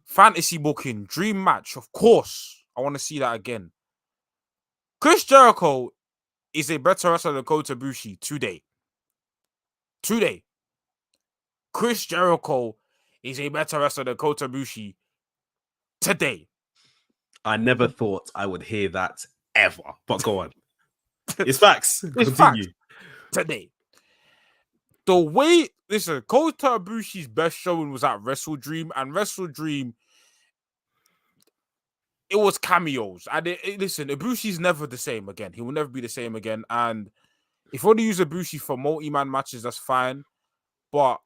fantasy booking, dream match, of course. I want to see that again. Chris Jericho is a better wrestler than Kota Ibushi today. Chris Jericho is a better wrestler than Kota Ibushi today. I never thought I would hear that ever, but go on. It's facts. It's facts. Today. The way, listen, Kota Ibushi's best showing was at Wrestle Dream, and Wrestle Dream, it was cameos. And listen, Ibushi's never the same again. He will never be the same again. And if you want to use Ibushi for multi-man matches, that's fine. But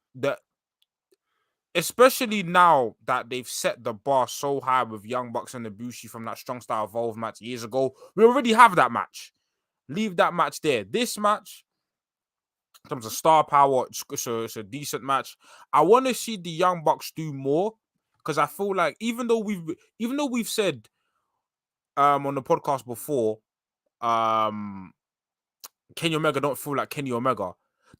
especially now that they've set the bar so high with Young Bucks and Ibushi from that Strong Style Evolve match years ago, we already have that match. Leave that match there. This match, in terms of star power, it's a decent match. I want to see the Young Bucks do more, because I feel like even though we've said on the podcast before, Kenny Omega don't feel like Kenny Omega.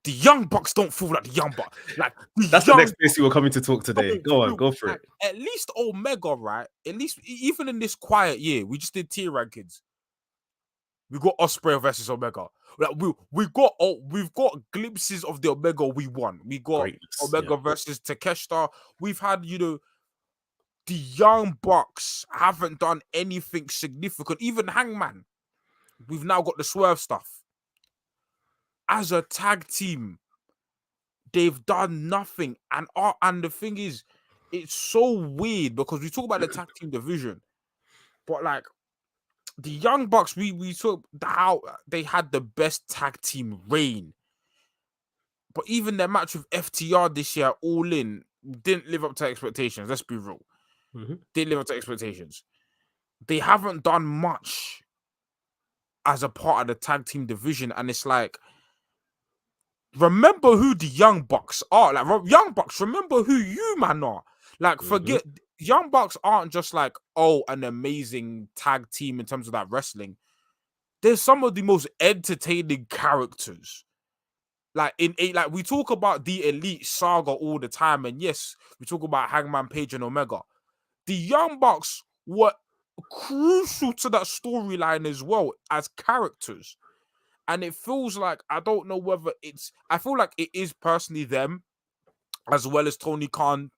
The Young Bucks don't feel like the Young Bucks. Like that's the next place we were coming to talk today. Go on, go for it. At least Omega, right? At least even in this quiet year, we just did tier rankings. We got Osprey versus Omega. Like we've got glimpses of the Omega we won. We got Omega versus Takeshita. We've had, the Young Bucks haven't done anything significant. Even Hangman, we've now got the Swerve stuff. As a tag team, they've done nothing. And the thing is, it's so weird because we talk about the tag team division, but like the Young Bucks, we saw how they had the best tag team reign. But even their match with FTR this year, All In, didn't live up to expectations. Let's be real. Didn't live up to expectations. They haven't done much as a part of the tag team division. And it's like, remember who the Young Bucks are. Like, Young Bucks, remember who you, man, are. Like, forget, Young Bucks aren't just like, oh, an amazing tag team in terms of that wrestling. There's some of the most entertaining characters. Like, we talk about the Elite Saga all the time. And yes, we talk about Hangman Page and Omega. The Young Bucks were crucial to that storyline as well as characters. And it feels like, I don't know whether I feel like it is personally them, as well as Tony Khan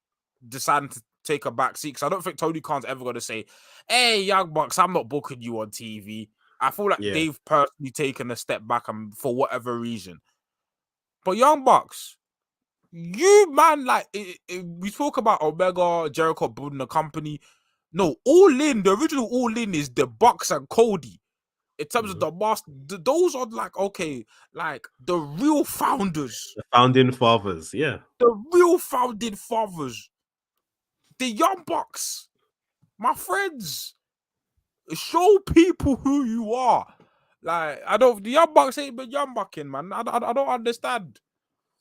deciding to take a back seat. Because I don't think Tony Khan's ever going to say, hey, Young Bucks, I'm not booking you on TV. I feel like they've personally taken a step back for whatever reason. But Young Bucks, you, man, like, we talk about Omega, Jericho building a company. No, All In, the original All In is the Bucks and Cody. In terms of the master, those are like, okay, like the real founders. The founding fathers, yeah. The real founding fathers. The Young Bucks. My friends. Show people who you are. Like, the Young Bucks ain't been Young Bucking, man. I don't understand.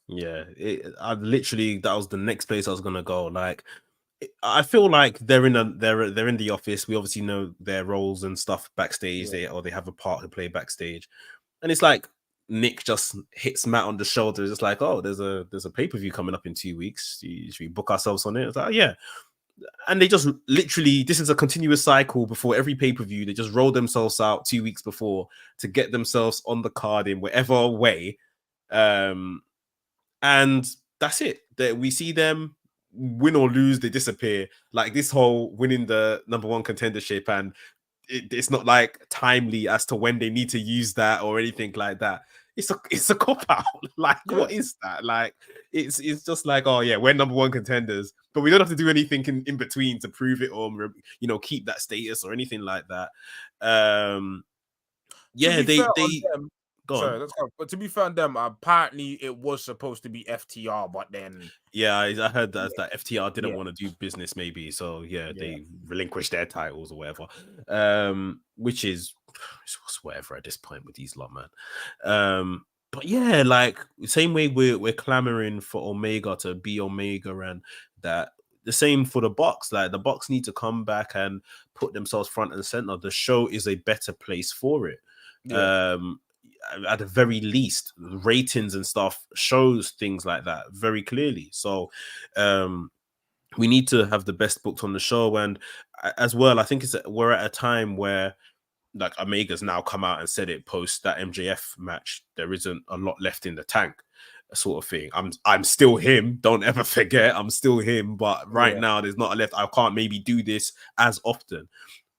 Yeah, that was the next place I was gonna go. Like, I feel like they're in the office. We obviously know their roles and stuff backstage. They have a part to play backstage, and it's like Nick just hits Matt on the shoulder. It's just like, oh, there's a pay-per-view coming up in 2 weeks. Should we book ourselves on it? It's like, yeah. And they just literally, this is a continuous cycle. Before every pay-per-view, they just roll themselves out 2 weeks before to get themselves on the card in whatever way, and that's it. That we see them win or lose, they disappear. Like this whole winning the #1 contendership, and it's not like timely as to when they need to use that or anything like that. It's a cop out. Like, what is that? Like, it's just like, oh yeah, we're #1 contenders, but we don't have to do anything in between to prove it or keep that status or anything like that. Yeah, they Sorry, let's go. But to be fair on them, apparently it was supposed to be FTR, but then I heard that FTR didn't want to do business, maybe. So they relinquished their titles or whatever. Which is whatever at this point with these lot, man. But yeah, like same way we're clamoring for Omega to be Omega, and that the same for the Bucks. Like the Bucks need to come back and put themselves front and center. The show is a better place for it. At the very least, ratings and stuff shows things like that very clearly. So we need to have the best booked on the show. And as well, I think we're at a time where, like, Omega's now come out and said it post that MJF match, there isn't a lot left in the tank, sort of thing. I'm still him. Don't ever forget, I'm still him. But right now, there's not a left. I can't maybe do this as often.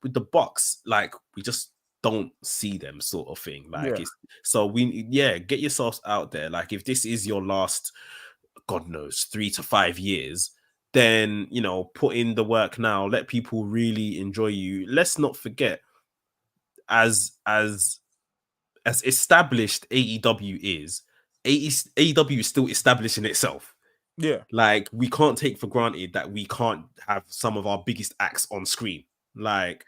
With the Bucks, like, we just don't see them, sort of thing. Like, so get yourselves out there. Like, if this is your last, God knows, 3 to 5 years, then put in the work now. Let people really enjoy you. Let's not forget, as established AEW is, AEW is still establishing itself. Yeah, like, we can't take for granted that we can't have some of our biggest acts on screen. Like,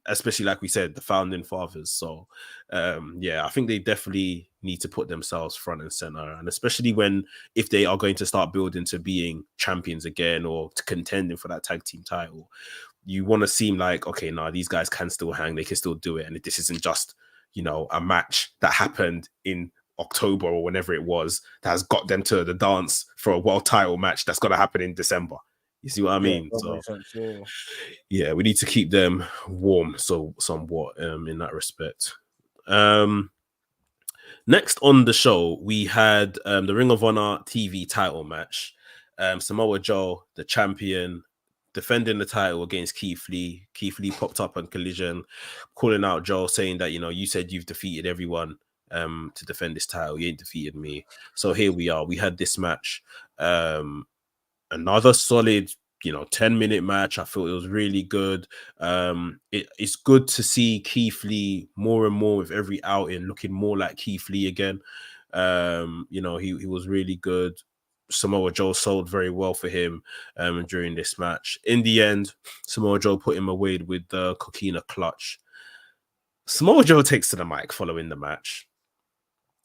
especially like we said, the founding fathers. So I think they definitely need to put themselves front and center, and especially if they are going to start building to being champions again or to contending for that tag team title, you want to seem like, okay, now these guys can still hang, they can still do it, and this isn't just a match that happened in October or whenever it was that has got them to the dance for a world title match that's going to happen in December. You see what I mean? So we need to keep them warm, somewhat in that respect. Next on the show, we had the Ring of Honor TV title match. Samoa Joe, the champion, defending the title against Keith Lee. Keith Lee popped up on Collision, calling out Joe, saying that, you said you've defeated everyone to defend this title. You ain't defeated me. So here we are. We had this match. Another solid 10-minute match. I felt it was really good. It's good to see Keith Lee more and more with every outing looking more like Keith Lee again. He was really good. Samoa Joe sold very well for him during this match. In the end, Samoa Joe put him away with the Coquina clutch. Samoa Joe takes to the mic following the match.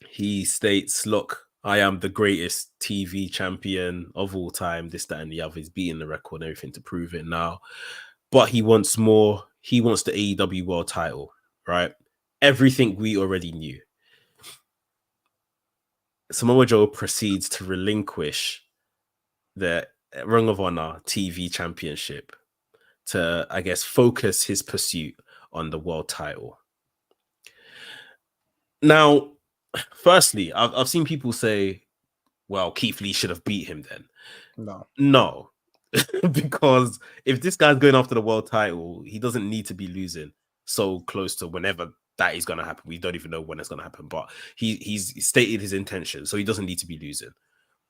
He states, "Look, I am the greatest TV champion of all time, this, that, and the other." He's beating the record and everything to prove it now. But he wants more. He wants the AEW World title, right? Everything we already knew. Samoa Joe proceeds to relinquish the Ring of Honor TV championship to, I guess, focus his pursuit on the world title. Now, firstly, I've seen people say, well, Keith Lee should have beat him then. No. Because if this guy's going after the world title, he doesn't need to be losing so close to whenever that is going to happen. We don't even know when it's going to happen, but he's stated his intention, so he doesn't need to be losing.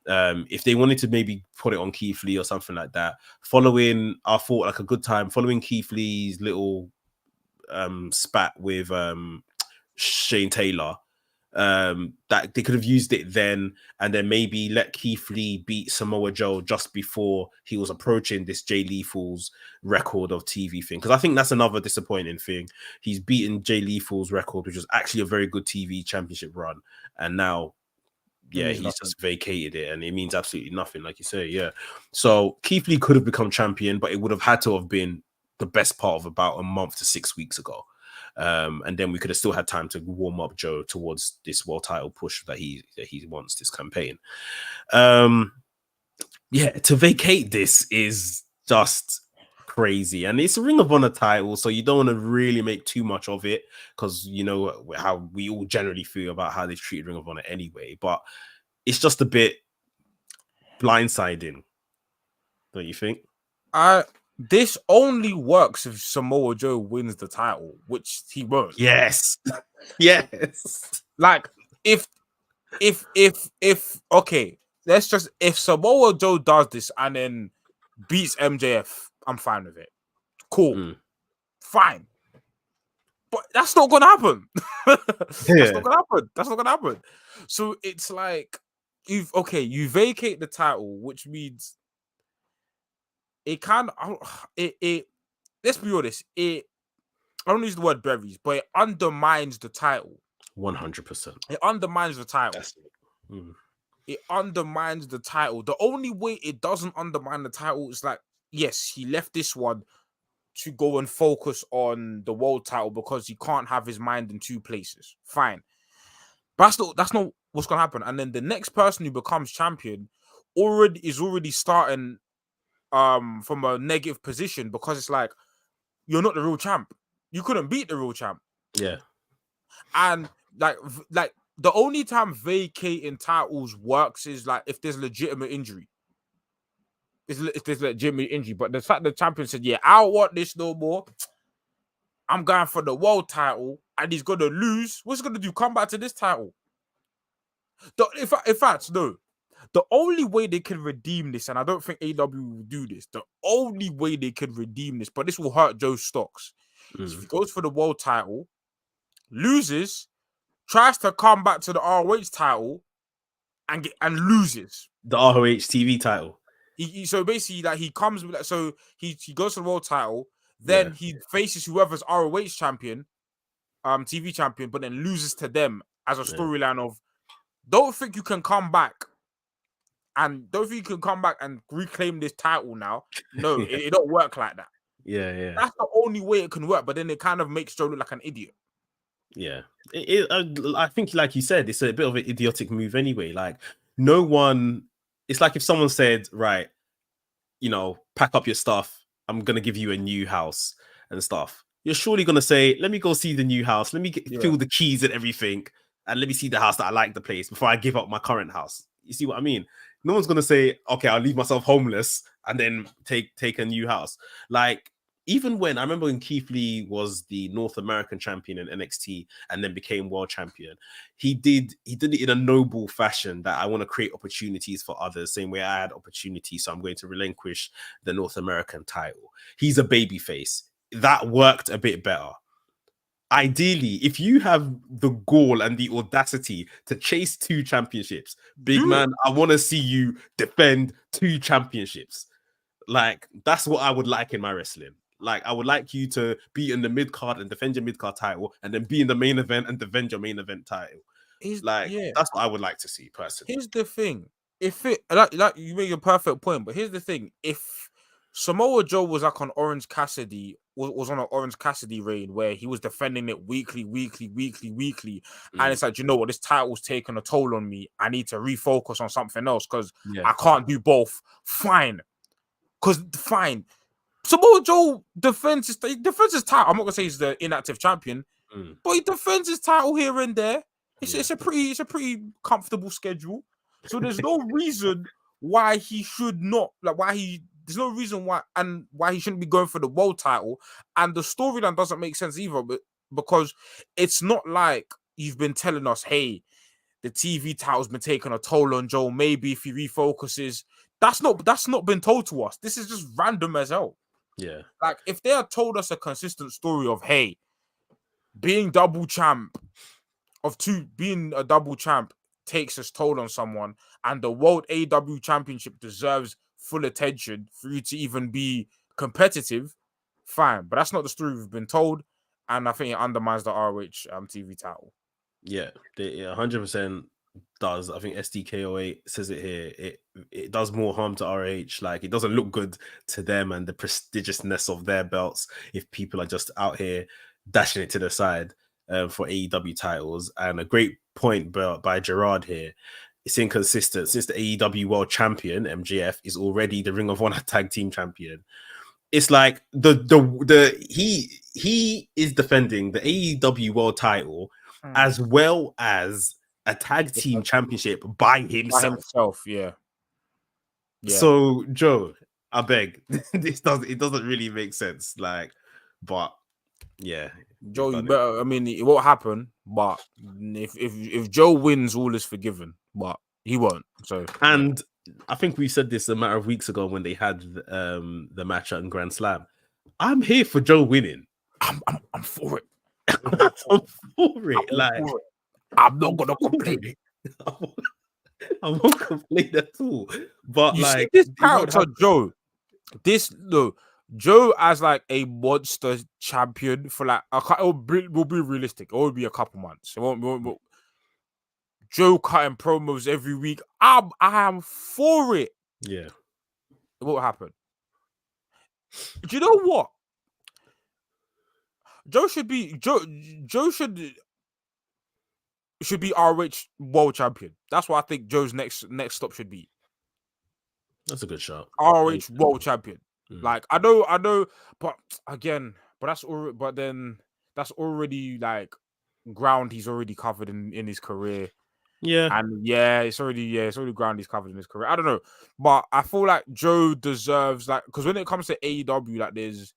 If they wanted to maybe put it on Keith Lee or something like that, following Keith Lee's little spat with Shane Taylor, that they could have used it then, and then maybe let Keith Lee beat Samoa Joe just before he was approaching this Jay Lethal's record of TV thing. Because I think that's another disappointing thing. He's beaten Jay Lethal's record, which was actually a very good TV championship run, and now he's just vacated it, and it means absolutely nothing, like you say. Yeah, so Keith Lee could have become champion, but it would have had to have been the best part of about a month to 6 weeks ago. And then we could have still had time to warm up Joe towards this world title push that he wants this campaign. To vacate this is just crazy, and it's a Ring of Honor title, so you don't want to really make too much of it, because you know how we all generally feel about how they treat Ring of Honor anyway. But it's just a bit blindsiding, don't you think? This only works if Samoa Joe wins the title, which he won't. Yes. Like if okay, if Samoa Joe does this and then beats MJF, I'm fine with it. Cool. Fine. But that's not gonna happen. That's not gonna happen. So it's like you vacate the title, which means it kind of let's be honest, I don't use the word berries, but it undermines the title. 100%. It undermines the title. It undermines the title. The only way it doesn't undermine the title is like, yes, he left this one to go and focus on the world title because he can't have his mind in two places. Fine. But that's not what's gonna happen. And then the next person who becomes champion is already starting from a negative position, because it's like, you're not the real champ. You couldn't beat the real champ. Yeah. And like the only time vacating titles works is like if there's legitimate injury. If there's legitimate injury. But the fact the champion said, yeah, I don't want this no more. I'm going for the world title, and he's gonna lose. What's he gonna do? Come back to this title? In fact, no. The only way they can redeem this, and I don't think AEW will do this, the only way they can redeem this, but this will hurt Joe's stocks, is if he goes for the world title, loses, tries to come back to the ROH title, and loses the ROH TV title. So basically, like, he comes with, so he goes for the world title, then he faces whoever's ROH champion, TV champion, but then loses to them as a storyline of, don't think you can come back. And don't think you can come back and reclaim this title now. No, it don't work like that. Yeah. That's the only way it can work. But then it kind of makes Joe look like an idiot. Yeah. I think, like you said, it's a bit of an idiotic move anyway. Like, no one... It's like if someone said, right, pack up your stuff. I'm going to give you a new house and stuff. you're surely gonna say, "Let me go see the new house. Let me feel the keys and everything, and let me see the house that I like the place before I give up my current house." You see what I mean? No one's gonna say, "Okay, I'll leave myself homeless and then take a new house." Like, even when I remember when Keith Lee was the North American champion in NXT and then became world champion, he did it in a noble fashion that I want to create opportunities for others, same way I had opportunities, so I'm going to relinquish the North American title. He's a babyface. That worked a bit better. Ideally, if you have the gall and the audacity to chase 2 championships, big man, I want to see you defend 2 championships. Like, that's what I would like in my wrestling. Like, I would like you to be in the mid card and defend your mid card title, and then be in the main event and defend your main event title. That's what I would like to see personally. Here's the thing: if it like you make a perfect point, but here's the thing: if Samoa Joe was like on Orange Cassidy, was on an Orange Cassidy reign where he was defending it weekly, and it's like, you know what, this title's taking a toll on me. I need to refocus on something else because I can't do both. Fine. Samoa Joe defends his title. I'm not gonna say he's the inactive champion, but he defends his title here and there. It's a pretty comfortable schedule. So there's no reason why he should not, there's no reason why he shouldn't be going for the world title. And the storyline doesn't make sense either, but because it's not like you've been telling us, hey, the TV title's been taking a toll on Joe. Maybe if he refocuses, that's not been told to us. This is just random as hell. Yeah. Like, if they had told us a consistent story of, hey, being a double champ takes its toll on someone, and the World AEW Championship deserves full attention for you to even be competitive, fine. But that's not the story we've been told, and I think it undermines the ROH TV title. Yeah, it 100% does. I think SDKOA says it here. It does more harm to RH. Like, it doesn't look good to them and the prestigiousness of their belts if people are just out here dashing it to the side for AEW titles. And a great point by Gerard here. It's inconsistent since the AEW World Champion MJF is already the Ring of Honor Tag Team Champion. It's like he is defending the AEW World Title as well as a tag team championship by himself. Yeah. So, Joe, I beg, it doesn't really make sense. Like, but yeah, Joe, you better. I mean, it won't happen. But if Joe wins, all is forgiven. But he won't. So, and I think we said this a matter of weeks ago when they had the match at Grand Slam. I'm here for Joe winning. I'm for it. I'm for it. I'm not gonna complain. I won't complain at all. But you like, see this character, Joe. Joe as like a monster champion for like we'll be realistic. It will be a couple months. It won't. Joe cutting promos every week. I am for it. Yeah, it won't happen. Do you know what? Joe should be ROH world champion. That's what I think Joe's next stop should be. That's a good shot. ROH world champion. Like, I know, but again, that's already like ground he's already covered in his career. Yeah. And it's already ground he's covered in his career. I don't know. But I feel like Joe deserves, like, because when it comes to AEW, like, there's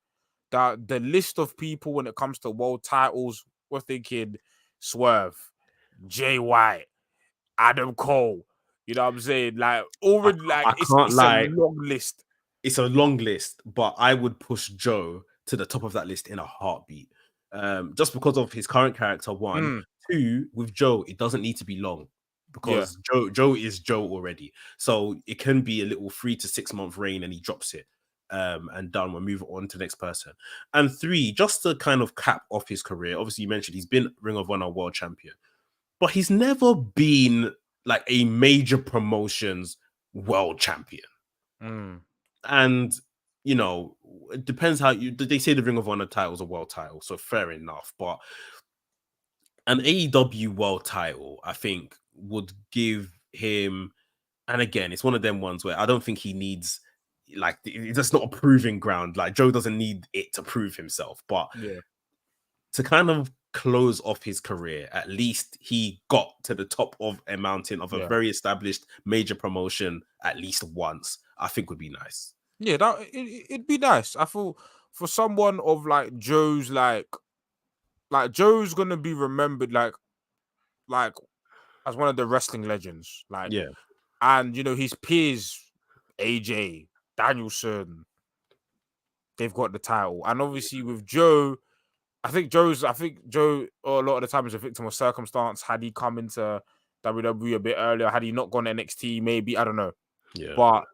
the list of people when it comes to world titles, we're thinking Swerve, Jay White, Adam Cole. You know what I'm saying? Like, already, it's a long list. It's a long list, but I would push Joe to the top of that list in a heartbeat. Just because of his current character, one. Two, with Joe, it doesn't need to be long because Joe is Joe already. So it can be a little 3 to 6 month reign and he drops it and done. We'll move on to the next person. And three, just to kind of cap off his career, obviously you mentioned he's been Ring of Honor world champion, but he's never been like a major promotions world champion. And, you know, it depends how they say the Ring of Honor title is a world title, so fair enough. But an AEW world title, I think, would give him, and again, it's one of them ones where I don't think he needs, like, it's just not a proving ground. Like, Joe doesn't need it to prove himself, but to kind of close off his career, at least he got to the top of a mountain of a very established major promotion at least once, I think would be nice. Yeah, it'd be nice. I feel for someone of like Joe's like Joe's gonna be remembered like as one of the wrestling legends. Like, yeah. And his peers, AJ, Danielson, they've got the title. And obviously with Joe, I think Joe a lot of the time is a victim of circumstance. Had he come into WWE a bit earlier, had he not gone to NXT, maybe, I don't know. Yeah. But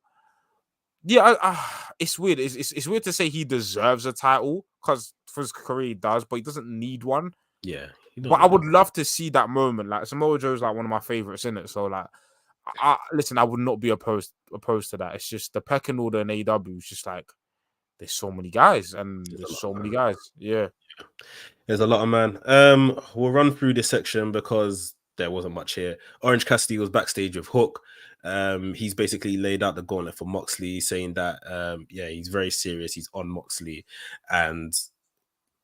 yeah, it's weird. It's weird to say he deserves a title because for his career he does, but he doesn't need one. Yeah. But I would love to see that moment. Like Samoa Joe's like one of my favorites in it. So like, listen, I would not be opposed to that. It's just the pecking order in AEW is just like there's so many guys and there's so many guys. Yeah. There's a lot of man. We'll run through this section because there wasn't much here. Orange Cassidy was backstage with Hook. He's basically laid out the gauntlet for Moxley, saying that he's very serious. He's on Moxley, and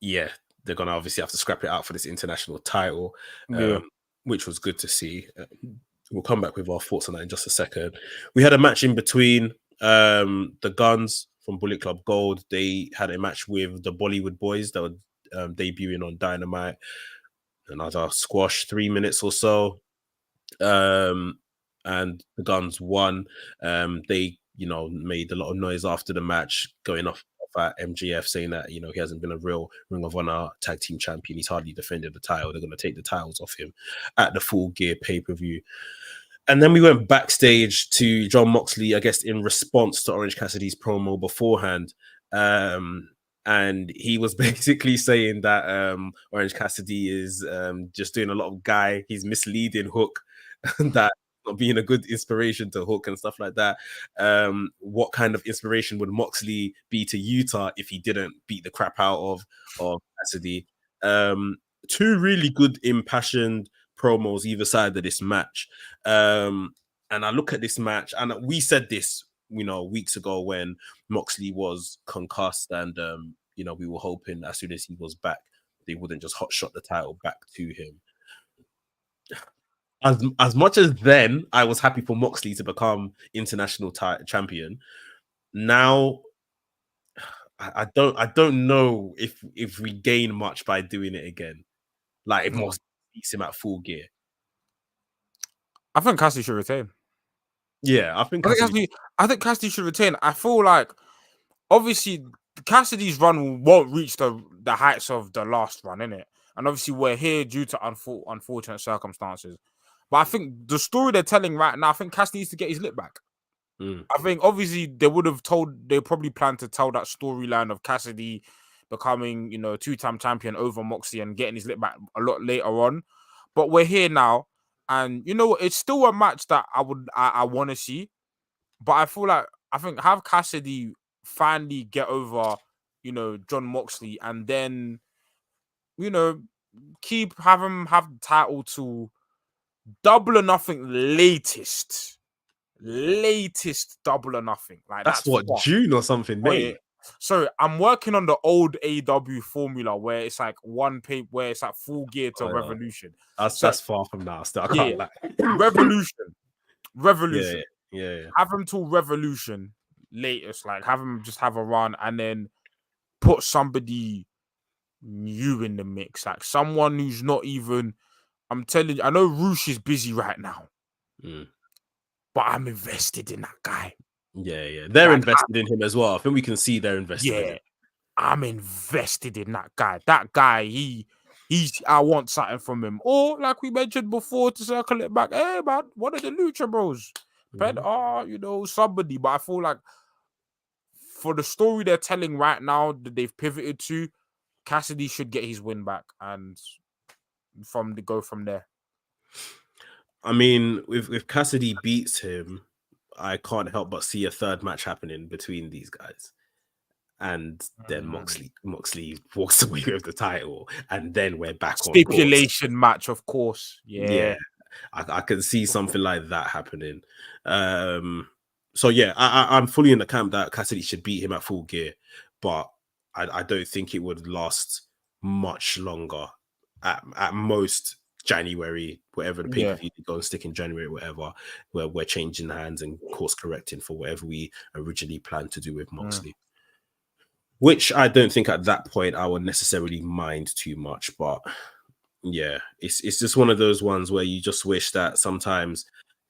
they're gonna obviously have to scrap it out for this international title, which was good to see. We'll come back with our thoughts on that in just a second. We had a match in between the Guns from Bullet Club Gold. They had a match with the Bollywood Boys that were debuting on Dynamite. Another squash, 3 minutes or so. And the Guns won. They, made a lot of noise after the match, going off at MJF, saying that, he hasn't been a real Ring of Honor tag team champion. He's hardly defended the title. They're going to take the titles off him at the Full Gear pay-per-view. And then we went backstage to John Moxley, I guess, in response to Orange Cassidy's promo beforehand. And he was basically saying that Orange Cassidy is just doing a lot of guy. He's misleading Hook, that not being a good inspiration to Hook and stuff like that. What kind of inspiration would Moxley be to Utah if he didn't beat the crap out of Cassidy? Two really good impassioned promos either side of this match. And I look at this match, and we said this, weeks ago when Moxley was concussed, and we were hoping as soon as he was back, they wouldn't just hotshot the title back to him. As much as then I was happy for Moxley to become international champion, now I don't know if we gain much by doing it again. Like if Moxley beats him at Full Gear. I think Cassidy should retain. Yeah, I think Cassidy should retain. I feel like obviously Cassidy's run won't reach the heights of the last run, innit? And obviously we're here due to unfortunate circumstances. But I think the story they're telling right now, I think Cassidy needs to get his lip back. I think obviously they probably plan to tell that storyline of Cassidy becoming, two-time champion over Moxley and getting his lip back a lot later on. But we're here now. And it's still a match that I want to see. But I think have Cassidy finally get over, John Moxley, and then, have him have the title to Double or Nothing latest Double or Nothing. Like that's what June or something, mate. Sorry, I'm working on the old AEW formula where it's like where it's like Full Gear to Revolution. That's far from now. Still, I can't lie. Revolution. Yeah. Have him till Revolution latest. Like have him just have a run and then put somebody new in the mix. Like someone who's not even. I'm telling you, I know Roosh is busy right now, but I'm invested in that guy. Yeah. They're invested in him as well. I think we can see they're invested in him. I'm invested in that guy. That guy, I want something from him. Or, like we mentioned before, to circle it back, hey, man, one of the Lucha Bros. Somebody. But I feel like for the story they're telling right now that they've pivoted to, Cassidy should get his win back and go from there. I mean, if Cassidy beats him, I can't help but see a third match happening between these guys. And then Moxley walks away with the title, and then we're back on stipulation match, of course. Yeah. I can see something like that happening. So yeah, I'm fully in the camp that Cassidy should beat him at Full Gear, but I don't think it would last much longer. At most January, whatever the pay-per-view go and stick in January, whatever, where we're changing hands and course correcting for whatever we originally planned to do with Moxley. Which I don't think at that point I would necessarily mind too much, but yeah, it's just one of those ones where you just wish that sometimes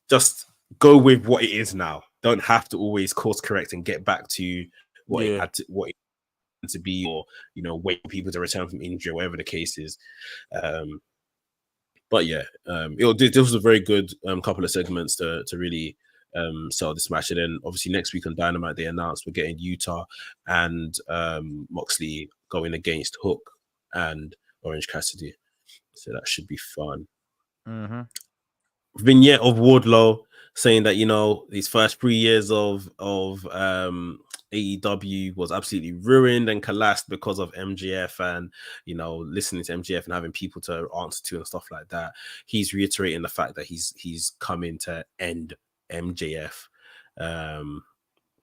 just go with what it is now. Don't have to always course correct and get back to what it had to be, or wait for people to return from injury, or whatever the case is. But yeah, this was a very good couple of segments to really sell this match. And then obviously next week on Dynamite, they announced we're getting Utah and Moxley going against Hook and Orange Cassidy. So that should be fun. Vignette of Wardlow saying that these first 3 years of AEW was absolutely ruined and collapsed because of MJF, and listening to MJF and having people to answer to and stuff like that. He's reiterating the fact that he's coming to end MJF.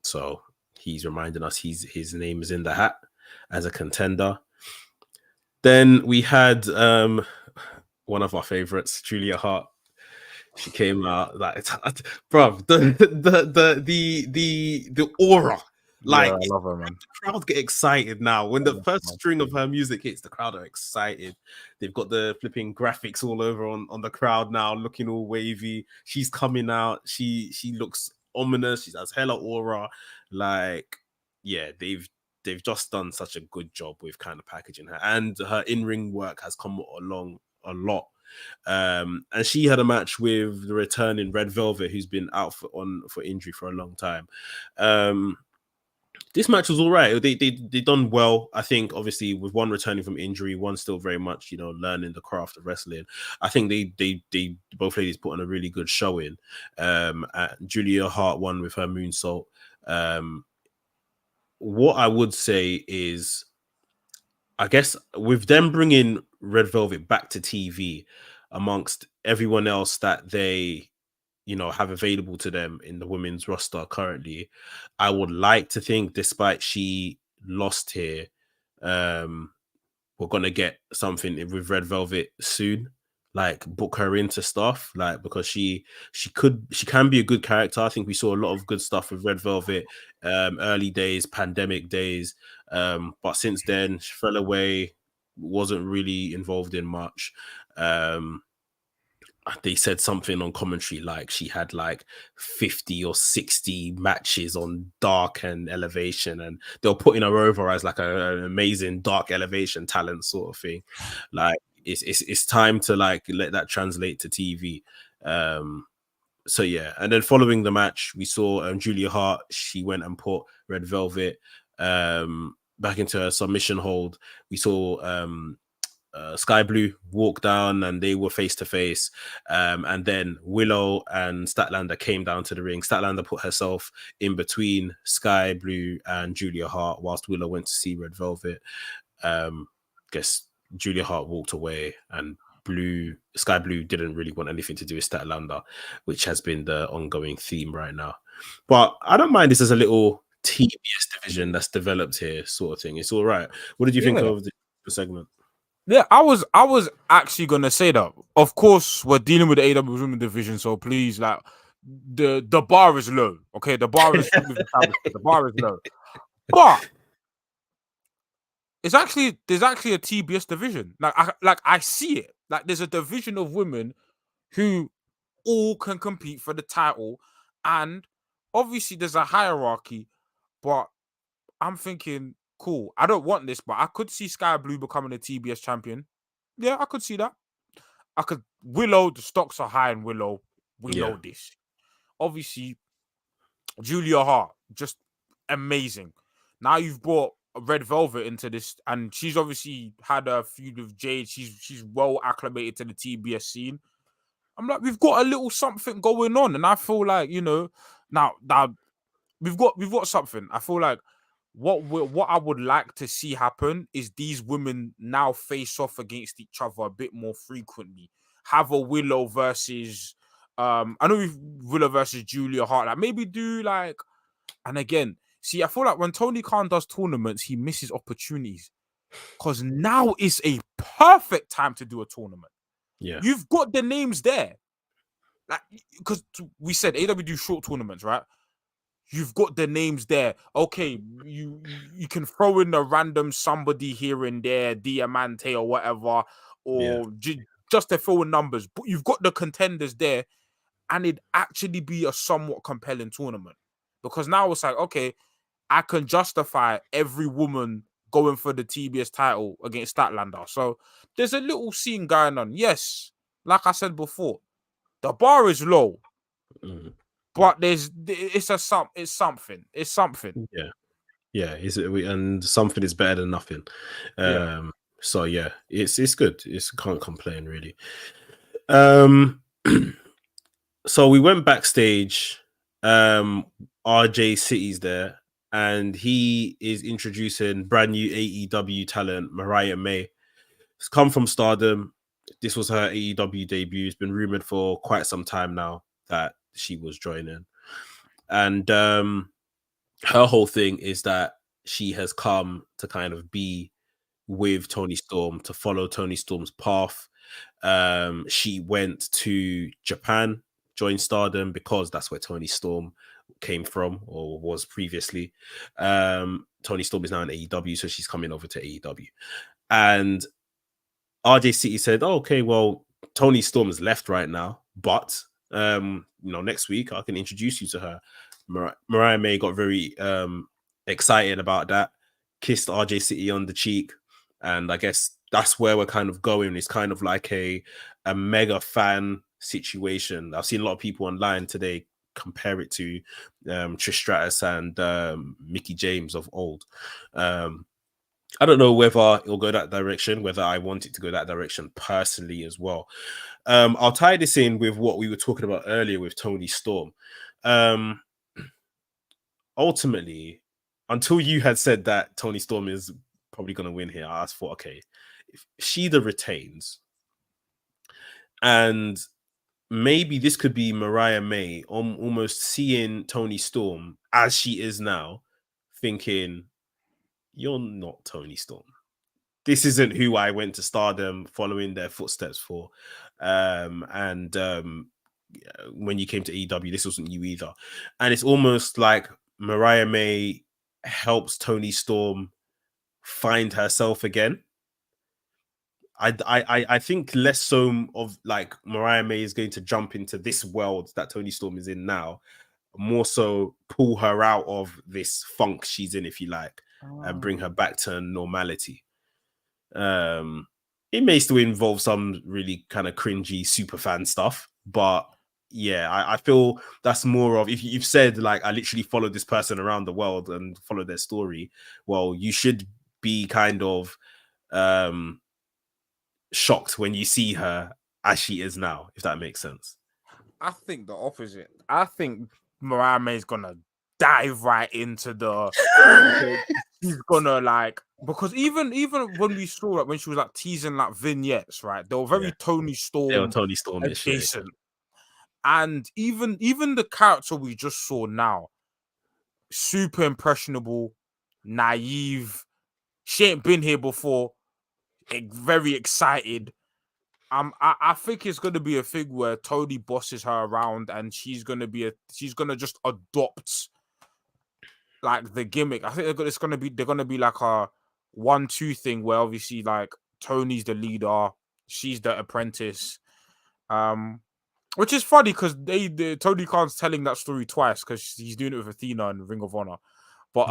So he's reminding us his name is in the hat as a contender. Then we had one of our favorites, Julia Hart. She came out like, bruv, the aura. Like, I love her, man. The crowd get excited now. When the first string of her music hits, the crowd are excited. They've got the flipping graphics all over on the crowd now, looking all wavy. She's coming out. She looks ominous. She has hella aura. Like, yeah, they've just done such a good job with kind of packaging her, and her in-ring work has come along a lot. And she had a match with the returning Red Velvet, who's been out for injury for a long time. This match was all right. They done well. I think obviously with one returning from injury, one still very much learning the craft of wrestling. I think they both ladies put on a really good showing. Julia Hart won with her moonsault. What I would say is, I guess with them bringing Red Velvet back to TV amongst everyone else that they have available to them in the women's roster currently, I would like to think, despite she lost here, we're gonna get something with Red Velvet soon. Like, book her into stuff, like, because she can be a good character. I think we saw a lot of good stuff with Red Velvet early days, pandemic days, but since then she fell away, wasn't really involved in much. They said something on commentary like she had like 50 or 60 matches on Dark and Elevation, and they were putting her over as like an amazing Dark Elevation talent sort of thing. Like, it's time to like let that translate to TV. So yeah, and then following the match, we saw Julia Hart. She went and put Red Velvet back into her submission hold. We saw Sky Blue walk down, and they were face to face. And then Willow and Statlander came down to the ring. Statlander put herself in between Sky Blue and Julia Hart, whilst Willow went to see Red Velvet. Guess Julia Hart walked away, and Sky Blue didn't really want anything to do with Statlander, which has been the ongoing theme right now. But I don't mind this as a little TBS division that's developed here, sort of thing. It's all right. What did you think of the segment? Yeah, I was actually gonna say that. Of course, we're dealing with the AEW Women division, so please, like, the bar is low. Okay, the bar is the bar is low, but there's actually a TBS division. Like I see it. Like, there's a division of women who all can compete for the title, and obviously there's a hierarchy. But I'm thinking, cool, I don't want this, but I could see Sky Blue becoming a TBS champion. Yeah, I could see that. Willow, the stocks are high in Willow. We know this. Obviously, Julia Hart, just amazing. Now you've brought Red Velvet into this, and she's obviously had a feud with Jade. She's well acclimated to the TBS scene. I'm like, we've got a little something going on, and I feel like, now we've got something. I feel like what I would like to see happen is these women now face off against each other a bit more frequently. Have a Willow versus Willow versus Julia Hart. Like, maybe do and again, see, I feel like when Tony Khan does tournaments, he misses opportunities. because now is a perfect time to do a tournament. Yeah. You've got the names there. Like, because we said AEW do short tournaments, right? You've got the names there. Okay, you can throw in a random somebody here and there, Diamante or whatever, or just to throw in numbers. But you've got the contenders there, and it'd actually be a somewhat compelling tournament. Because now it's like, okay, I can justify every woman going for the TBS title against Statlander. So there's a little scene going on. Yes, like I said before, the bar is low, but it's something. It's something. Yeah. And something is better than nothing. So yeah, it's good. Can't complain really. So we went backstage. RJ City's there, and he is introducing brand new AEW talent, Mariah May. It's come from Stardom. This was her AEW debut. It's been rumored for quite some time now that she was joining. And her whole thing is that she has come to kind of be with Toni Storm, to follow Toni Storm's path. She went to Japan, joined Stardom, because that's where Toni Storm came from or was previously. Toni Storm is now in AEW, so she's coming over to AEW. And RJ City said, oh, okay, well, Toni Storm is left right now, but next week I can introduce you to her. Mariah May got very excited about that, kissed RJ City on the cheek, and I guess that's where we're kind of going. It's kind of like a mega fan situation. I've seen a lot of people online today compare it to Trish Stratus and Mickie James of old. I don't know whether it'll go that direction, whether I want it to go that direction personally as well. I'll tie this in with what we were talking about earlier with Toni Storm. Ultimately, until you had said that Toni Storm is probably going to win here, I thought, okay, if she retains, and maybe this could be Mariah May almost seeing Toni Storm as she is now, thinking, you're not Toni Storm. This isn't who I went to Stardom following their footsteps for. When you came to AEW, this wasn't you either. And it's almost like Mariah May helps Toni Storm find herself again. I think less so of like Mariah May is going to jump into this world that Toni Storm is in now, more so pull her out of this funk she's in, if you like, and bring her back to normality. It may still involve some really kind of cringy super fan stuff, but yeah, I feel that's more of, if you've said like I literally followed this person around the world and follow their story, well, you should be kind of shocked when you see her as she is now, if that makes sense. I think the opposite. I think Mariah May's gonna dive right into the he's gonna like, because even when we saw like when she was like teasing like vignettes, right? They were very Toni Storm. They were Toni Storm adjacent. And even the character we just saw now, super impressionable, naive. She ain't been here before. Very excited. I think it's gonna be a thing where Toni bosses her around, and she's gonna just adopt like the gimmick. I think they're gonna be like a 1-2 thing where obviously like Toni's the leader, she's the apprentice. Which is funny because Tony Khan's telling that story twice because he's doing it with Athena and Ring of Honor. But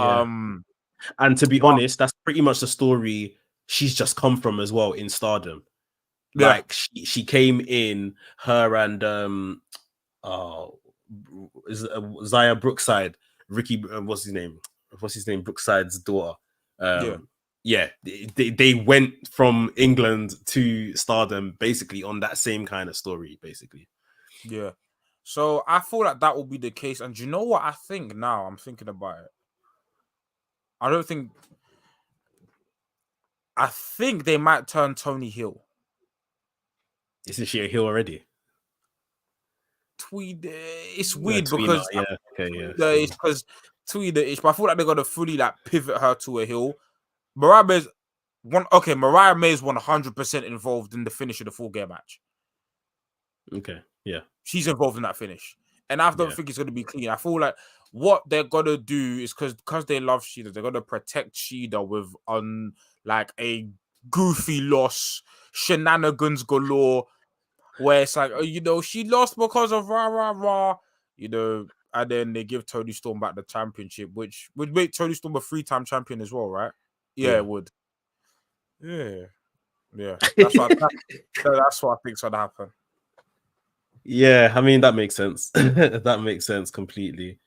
and to be honest, that's pretty much the story she's just come from as well in Stardom. Like she came in, her and Zaya Brookside, Ricky, what's his name, Brookside's daughter. They went from England to Stardom basically on that same kind of story, basically. Yeah. So I feel like that will be the case. And do you know what I think now? I'm thinking about it. I think they might turn Toni heel. Isn't she a heel already? It's weird because it's because Tweeder-ish, but I feel like they're gonna fully like pivot her to a heel. Mariah May's Mariah May is 100% involved in the finish of the Full Gear match. Okay, yeah. She's involved in that finish. And I don't think it's going to be clean. I feel like what they're going to do is because they love Shida, they're going to protect Shida with like a goofy loss, shenanigans galore, where it's like, she lost because of rah, and then they give Toni Storm back the championship, which would make Toni Storm a 3-time champion as well, right? Yeah, it would. Yeah. That's what I think's gonna happen. Yeah, I mean that makes sense. That makes sense completely.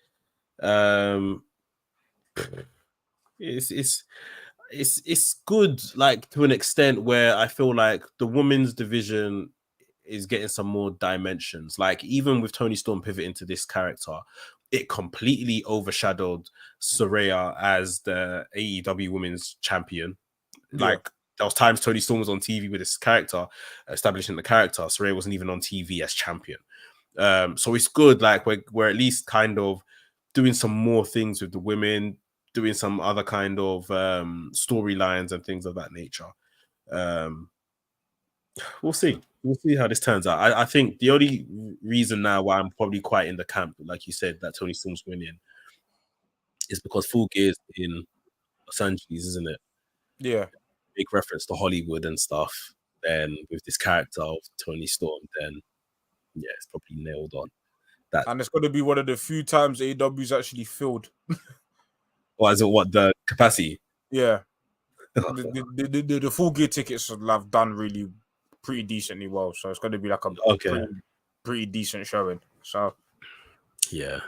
It's good, like, to an extent where I feel like the women's division is getting some more dimensions. Like, even with Toni Storm pivoting to this character, it completely overshadowed Saraya as the AEW Women's Champion. Like, there was times Toni Storm was on TV with this character, establishing the character. Saraya wasn't even on TV as champion. So it's good, like, we're at least kind of doing some more things with the women, doing some other kind of storylines and things of that nature. We'll see. We'll see how this turns out. I think the only reason now why I'm probably quite in the camp, like you said, that Toni Storm's winning is because Full Gear's in Los Angeles, isn't it? Yeah. Big reference to Hollywood and stuff. Then with this character of Toni Storm, then yeah, it's probably nailed on. That, and it's going to be one of the few times AEW's actually filled. Or is it the capacity? Yeah. the Full Gear tickets have done really pretty decently well, so it's going to be like a pretty decent showing. So yeah,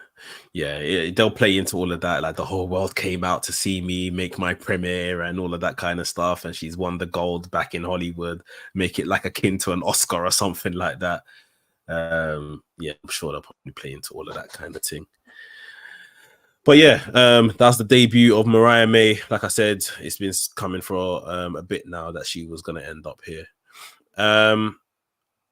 they'll play into all of that. Like, the whole world came out to see me make my premiere and all of that kind of stuff, and she's won the gold back in Hollywood. Make it like akin to an Oscar or something like that. Yeah, I'm sure they'll probably play into all of that kind of thing. But yeah, that's the debut of Mariah May. Like I said, it's been coming for a bit now that she was going to end up here.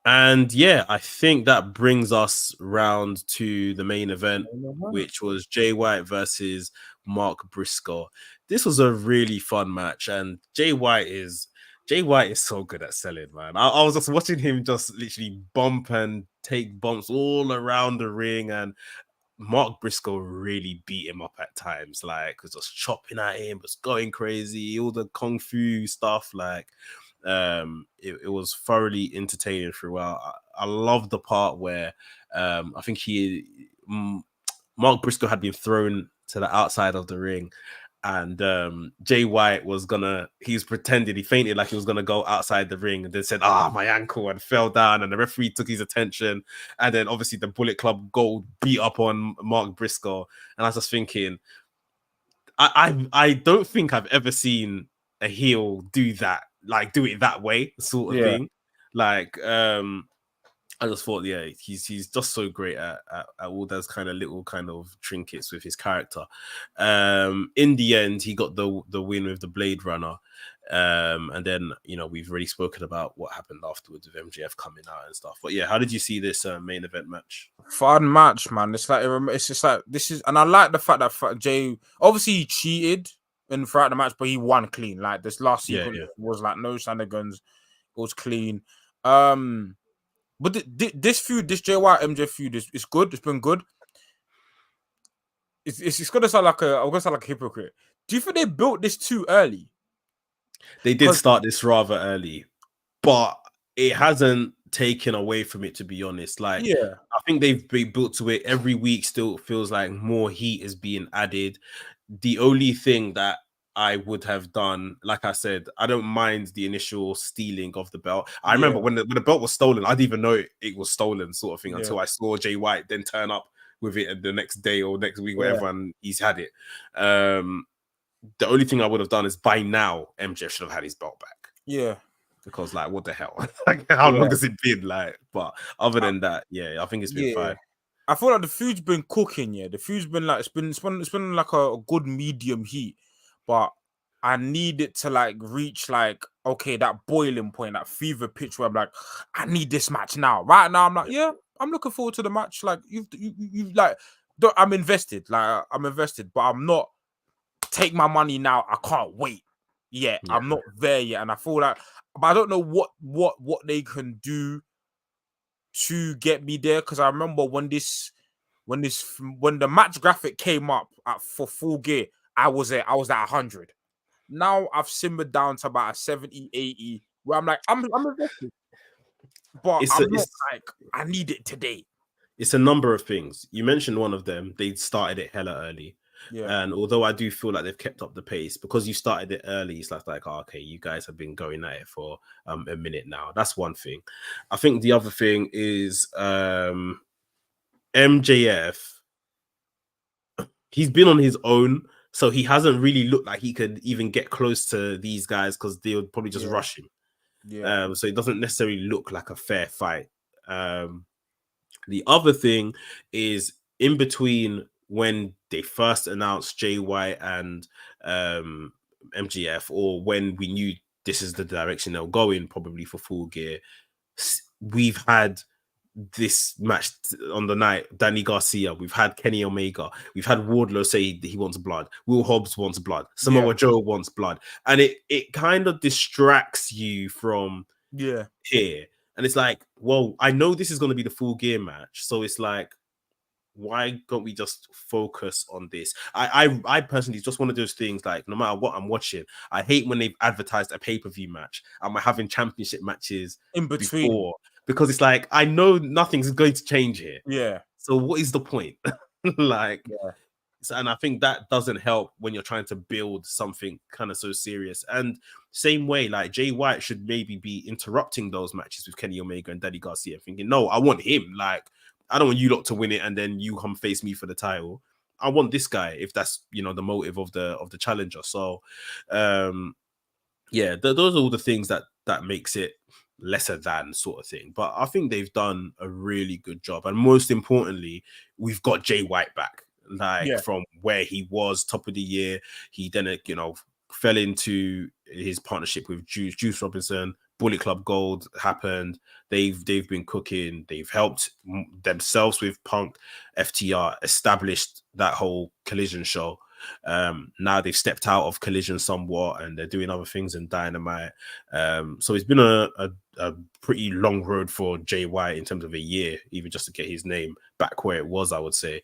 And yeah, I think that brings us round to the main event, which was Jay White versus Mark Briscoe. This was a really fun match, and Jay White is so good at selling, man. I was just watching him just literally bump and take bumps all around the ring, and Mark Briscoe really beat him up at times. Like, was just chopping at him, was going crazy, all the kung fu stuff. Like, it was thoroughly entertaining throughout. I love the part where I think Mark Briscoe had been thrown to the outside of the ring, and Jay White he fainted like he was gonna go outside the ring, and then said, my ankle, and fell down, and the referee took his attention, and then obviously the Bullet Club Gold beat up on Mark Briscoe. And I was just thinking, I don't think I've ever seen a heel do that, like do it that way, sort of thing. Like, I just thought, yeah, he's just so great at all those kind of little kind of trinkets with his character. In the end, he got the win with the Blade Runner. And then, we've already spoken about what happened afterwards with MJF coming out and stuff. But yeah, how did you see this main event match? Fun match, man. It's just like this is, and I like the fact that Jay obviously he cheated throughout the match, but he won clean. Like, this last sequence was like no shenanigans. It was clean. But this feud, this Jay White MJ feud is good. It's been good. It's gonna sound like I'm gonna sound like a hypocrite. Do you think they built this too early? They did start this rather early, but it hasn't taken away from it, to be honest. Like, I think they've been built to it. Every week still feels like more heat is being added. The only thing that I would have done, like I said, I don't mind the initial stealing of the belt. I remember when the belt was stolen, I didn't even know it was stolen, sort of thing, until I saw Jay White then turn up with it the next day or next week, whatever, and he's had it. The only thing I would have done is, by now, MJF should have had his belt back. Yeah. Because, like, what the hell? Like, how long has it been? Like, but other than that, I think it's been fine. I feel like the feud's been cooking. The feud's been like it's been like a good medium heat, but I need it to like reach like that boiling point, that fever pitch where I'm like, I need this match now. Right now, I'm like, I'm looking forward to the match. Like, you've like, I'm invested. Like, I'm invested, but I'm not. Take my money now. I can't wait. yet. I'm not there yet, and I feel like, but I don't know what they can do to get me there. Because I remember when the match graphic came up for Full Gear, I was at 100. Now I've simmered down to about a 70, 80, where I'm like, I'm invested, but I'm not like I need it today. It's a number of things. You mentioned one of them. They started it hella early. Yeah. And although I do feel like they've kept up the pace because you started it early, it's like, oh, okay, you guys have been going at it for a minute now. That's one thing. I think the other thing is MJF. He's been on his own, so he hasn't really looked like he could even get close to these guys because they would probably just rush him. Yeah. So it doesn't necessarily look like a fair fight. The other thing is in between when they first announced Jay White and MGF, or when we knew this is the direction they'll go in, probably for Full Gear, we've had this match on the night, Danny Garcia, we've had Kenny Omega, we've had Wardlow say he wants blood, Will Hobbs wants blood, Samoa Joe wants blood, and it kind of distracts you from here. And it's like, well, I know this is going to be the Full Gear match, so it's like, why can't we just focus on this? I personally just one of those things, like, no matter what I'm watching, I hate when they've advertised a pay-per-view match and we're having championship matches in between before, because it's like, I know nothing's going to change here. Yeah. So what is the point? Like, and I think that doesn't help when you're trying to build something kind of so serious. And same way, like, Jay White should maybe be interrupting those matches with Kenny Omega and Danny Garcia, thinking, no, I want him. Like, I don't want you lot to win it and then you come face me for the title. I want this guy, if that's, you know, the motive of the challenger. So yeah, those are all the things that makes it lesser than sort of thing. But I think they've done a really good job. And most importantly, we've got Jay White back. Like, from where he was top of the year, he then, you know, fell into his partnership with Juice Robinson. Bullet Club Gold happened. They've been cooking. They've helped themselves with Punk. FTR established that whole Collision show. Now they've stepped out of Collision somewhat, and they're doing other things in Dynamite. So it's been a pretty long road for Jay White in terms of a year, even just to get his name back where it was, I would say.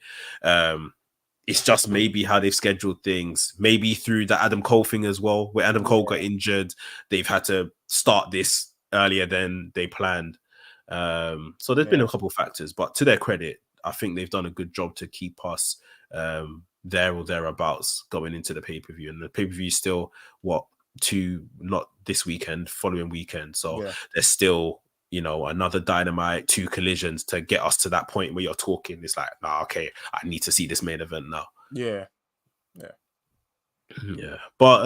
It's just maybe how they've scheduled things, maybe through the Adam Cole thing as well, where Adam Cole got injured. They've had to start this earlier than they planned. So there's been a couple of factors, but to their credit, I think they've done a good job to keep us there or thereabouts going into the pay-per-view. And the pay-per-view is still, not this weekend, following weekend. So there's still, you know, another Dynamite, 2 collisions to get us to that point where you're talking. It's like, nah, okay, I need to see this main event now. Yeah. But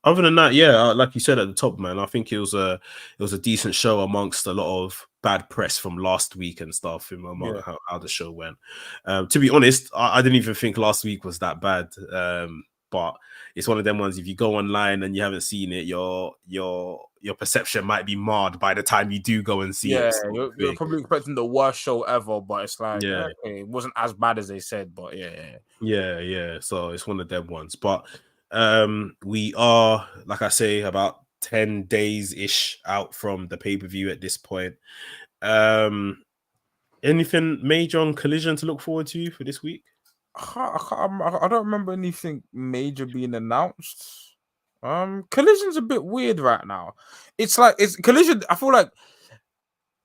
other than that, like you said at the top, man, I think it was a decent show amongst a lot of bad press from last week and stuff, how the show went. To be honest, I didn't even think last week was that bad. But it's one of them ones, if you go online and you haven't seen it, your perception might be marred by the time you do go and see it. You're probably expecting the worst show ever, but it's like, okay, it wasn't as bad as they said, but So it's one of them ones. But we are, like I say, about 10 days-ish out from the pay-per-view at this point. Anything major on Collision to look forward to for this week? I don't remember anything major being announced. Collision's a bit weird right now. It's Collision. I feel like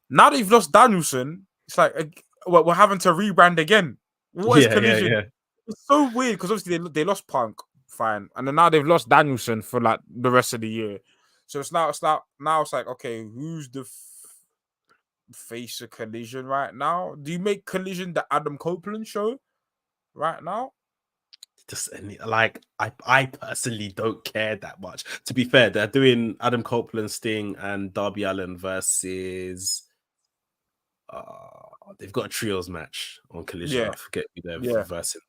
now they've lost Danielson, it's like we're having to rebrand again. What is Collision? Yeah. It's so weird because obviously they lost Punk, fine, and then now they've lost Danielson for like the rest of the year. So it's like, okay, who's the face of Collision right now? Do you make Collision the Adam Copeland show right now? Just like, I personally don't care that much. To be fair, they're doing Adam Copeland, Sting, and Darby Allin versus. They've got a trios match on Collision. I forget who they're versing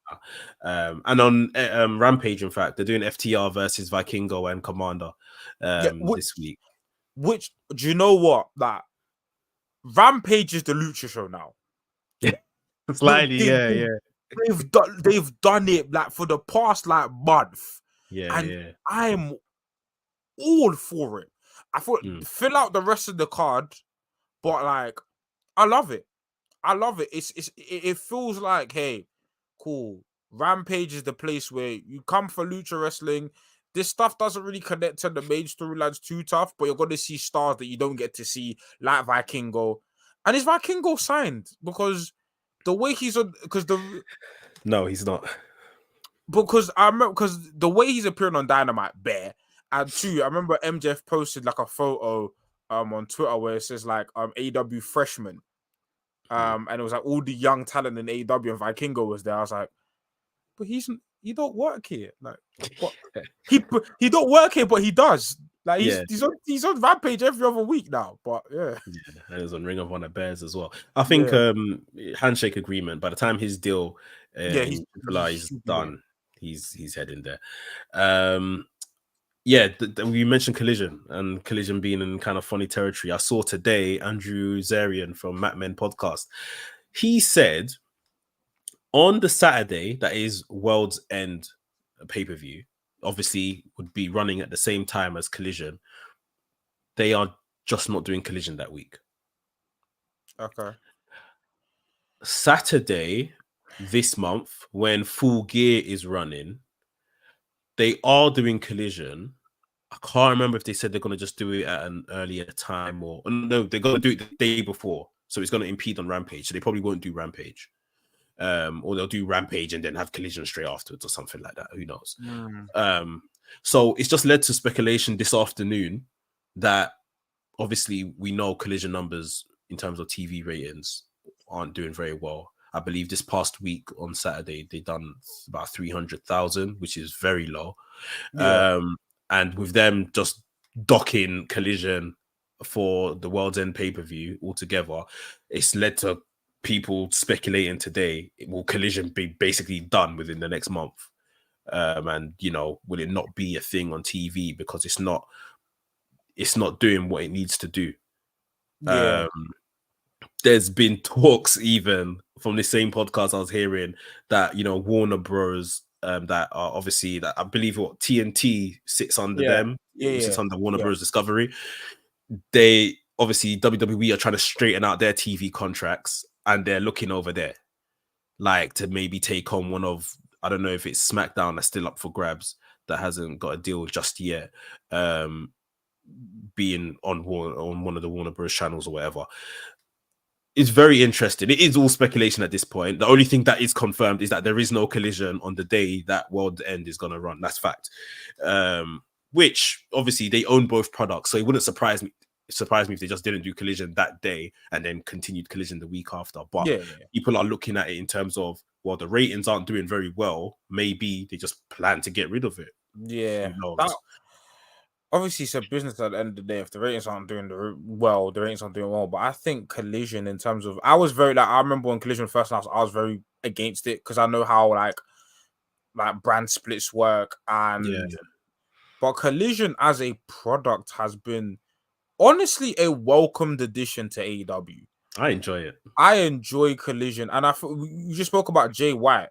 now. And on Rampage, in fact, they're doing FTR versus Vikingo and Commander this week. Which, do you know what? That Rampage is the Lucha show now. Slightly, They've done it like for the past like month. I'm all for it. I thought fill out the rest of the card, but like I love it. I love it. It feels like, hey, cool. Rampage is the place where you come for lucha wrestling. This stuff doesn't really connect to the main storylines too tough, but you're going to see stars that you don't get to see, like Vikingo. And is Vikingo signed? Because the way he's on, no, he's not. Because I remember, because the way he's appearing on Dynamite, bare. And two, I remember MJF posted like a photo on Twitter where it says like AEW freshman. And it was like all the young talent in AEW, and Vikingo was there. I was like, but he don't work here. Like, what? he don't work here, but he does. Like he's on Rampage every other week now. But yeah, and he's on Ring of Honor Bears as well. I think handshake agreement. By the time his deal he's done, he's heading there. We mentioned Collision and Collision being in kind of funny territory. I saw today Andrew Zarian from Matt Men podcast. He said on the Saturday, that is World's End pay-per-view, obviously would be running at the same time as Collision. They are just not doing Collision that week. Okay. Saturday this month, when Full Gear is running, they are doing Collision. I can't remember if they said they're going to just do it at an earlier time or no, they're going to do it the day before. So it's going to impede on Rampage. So they probably won't do Rampage. Or they'll do Rampage and then have Collision straight afterwards or something like that. Who knows? So it's just led to speculation this afternoon that obviously we know Collision numbers in terms of TV ratings aren't doing very well. I believe this past week on Saturday, they done about 300,000, which is very low. Yeah. And with them just docking Collision for the World's End pay-per-view altogether, it's led to people speculating today, will Collision be basically done within the next month? And, you know, will it not be a thing on TV because it's not doing what it needs to do? Yeah. There's been talks even from the same podcast I was hearing that, you know, Warner Bros. That are obviously that I believe what TNT sits under them. It sits under Warner Bros. Discovery. They obviously WWE are trying to straighten out their TV contracts and they're looking over there, like to maybe take on one of, I don't know if it's SmackDown that's still up for grabs that hasn't got a deal just yet, being on one of the Warner Bros. Channels or whatever. It's very interesting. It is all speculation at this point. The only thing that is confirmed is that there is no Collision on the day that World End is going to run. That's fact. Which obviously they own both products, so it wouldn't surprise me if they just didn't do Collision that day and then continued Collision the week after. But people are looking at it in terms of, well, the ratings aren't doing very well. Maybe they just plan to get rid of it. Yeah. Obviously, it's a business at the end of the day. If the ratings aren't doing well, the ratings aren't doing well. But I think Collision, in terms of, I was very I remember when Collision first announced, I was very against it because I know how like brand splits work, but Collision as a product has been honestly a welcomed addition to AEW. I enjoy it. I enjoy Collision, and you just spoke about Jay White.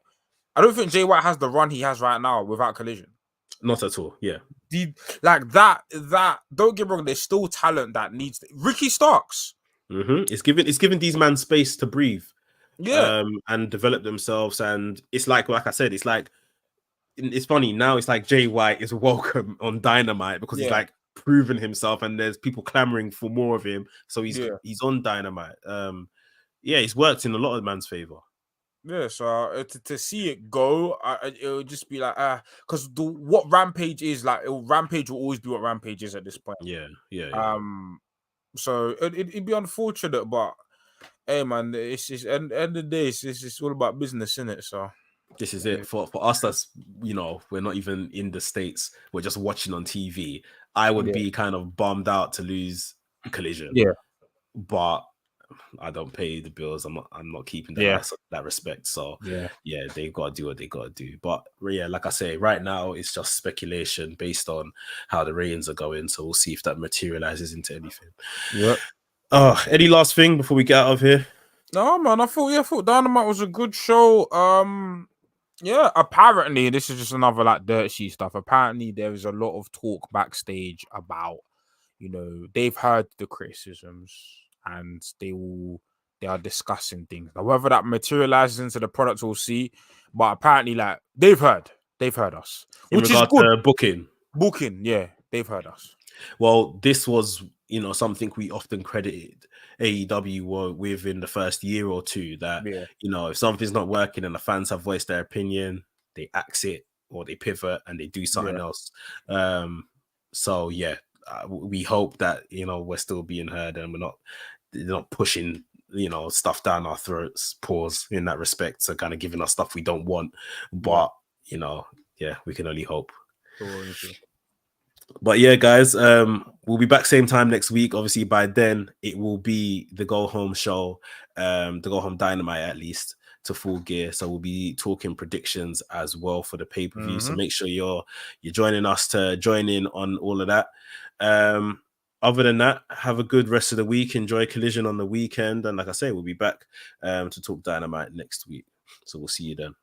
I don't think Jay White has the run he has right now without Collision. Not at all. Yeah. Like that. Don't get me wrong. There's still talent that needs Ricky Starks. It's giving these men space to breathe, and develop themselves. And it's like I said, it's funny now. It's like Jay White is welcome on Dynamite because he's like proven himself, and there's people clamoring for more of him. So he's on Dynamite. He's worked in a lot of man's favor. Yeah, so to see it go, it would just be like, because what Rampage is like, Rampage will always be what Rampage is at this point. Yeah. So it'd be unfortunate, but hey, man, it's just end of the day, it's all about business, isn't it? So this is it for us. That's, you know, we're not even in the States. We're just watching on TV. I would be kind of bummed out to lose Collision. Yeah, but I don't pay the bills. I'm not keeping that respect. So they've got to do what they got to do. But like I say, right now it's just speculation based on how the ratings are going. So we'll see if that materializes into anything. Yeah. Any last thing before we get out of here? No, man. I thought Dynamite was a good show. Yeah, apparently this is just another like dirt sheet stuff. Apparently there is a lot of talk backstage about, they've heard the criticisms and they are discussing things. Now, whether that materializes into the product, we'll see. But apparently, like they've heard us, In which is regard good. to booking. Booking, yeah, they've heard us. Well, this was, something we often credited AEW with in the first year or two, that, if something's not working and the fans have voiced their opinion, they axe it or they pivot and they do something else. So yeah, we hope that, we're still being heard and they're not pushing, stuff down our throats, pause in that respect. So kind of giving us stuff we don't want, but we can only hope. But yeah, guys, we'll be back same time next week. Obviously, by then it will be the go home show, the go home Dynamite at least to Full Gear. So we'll be talking predictions as well for the pay-per-view. So make sure you're joining us to join in on all of that. Other than that, have a good rest of the week. Enjoy Collision on the weekend, and like I say, we'll be back to talk Dynamite next week. So we'll see you then.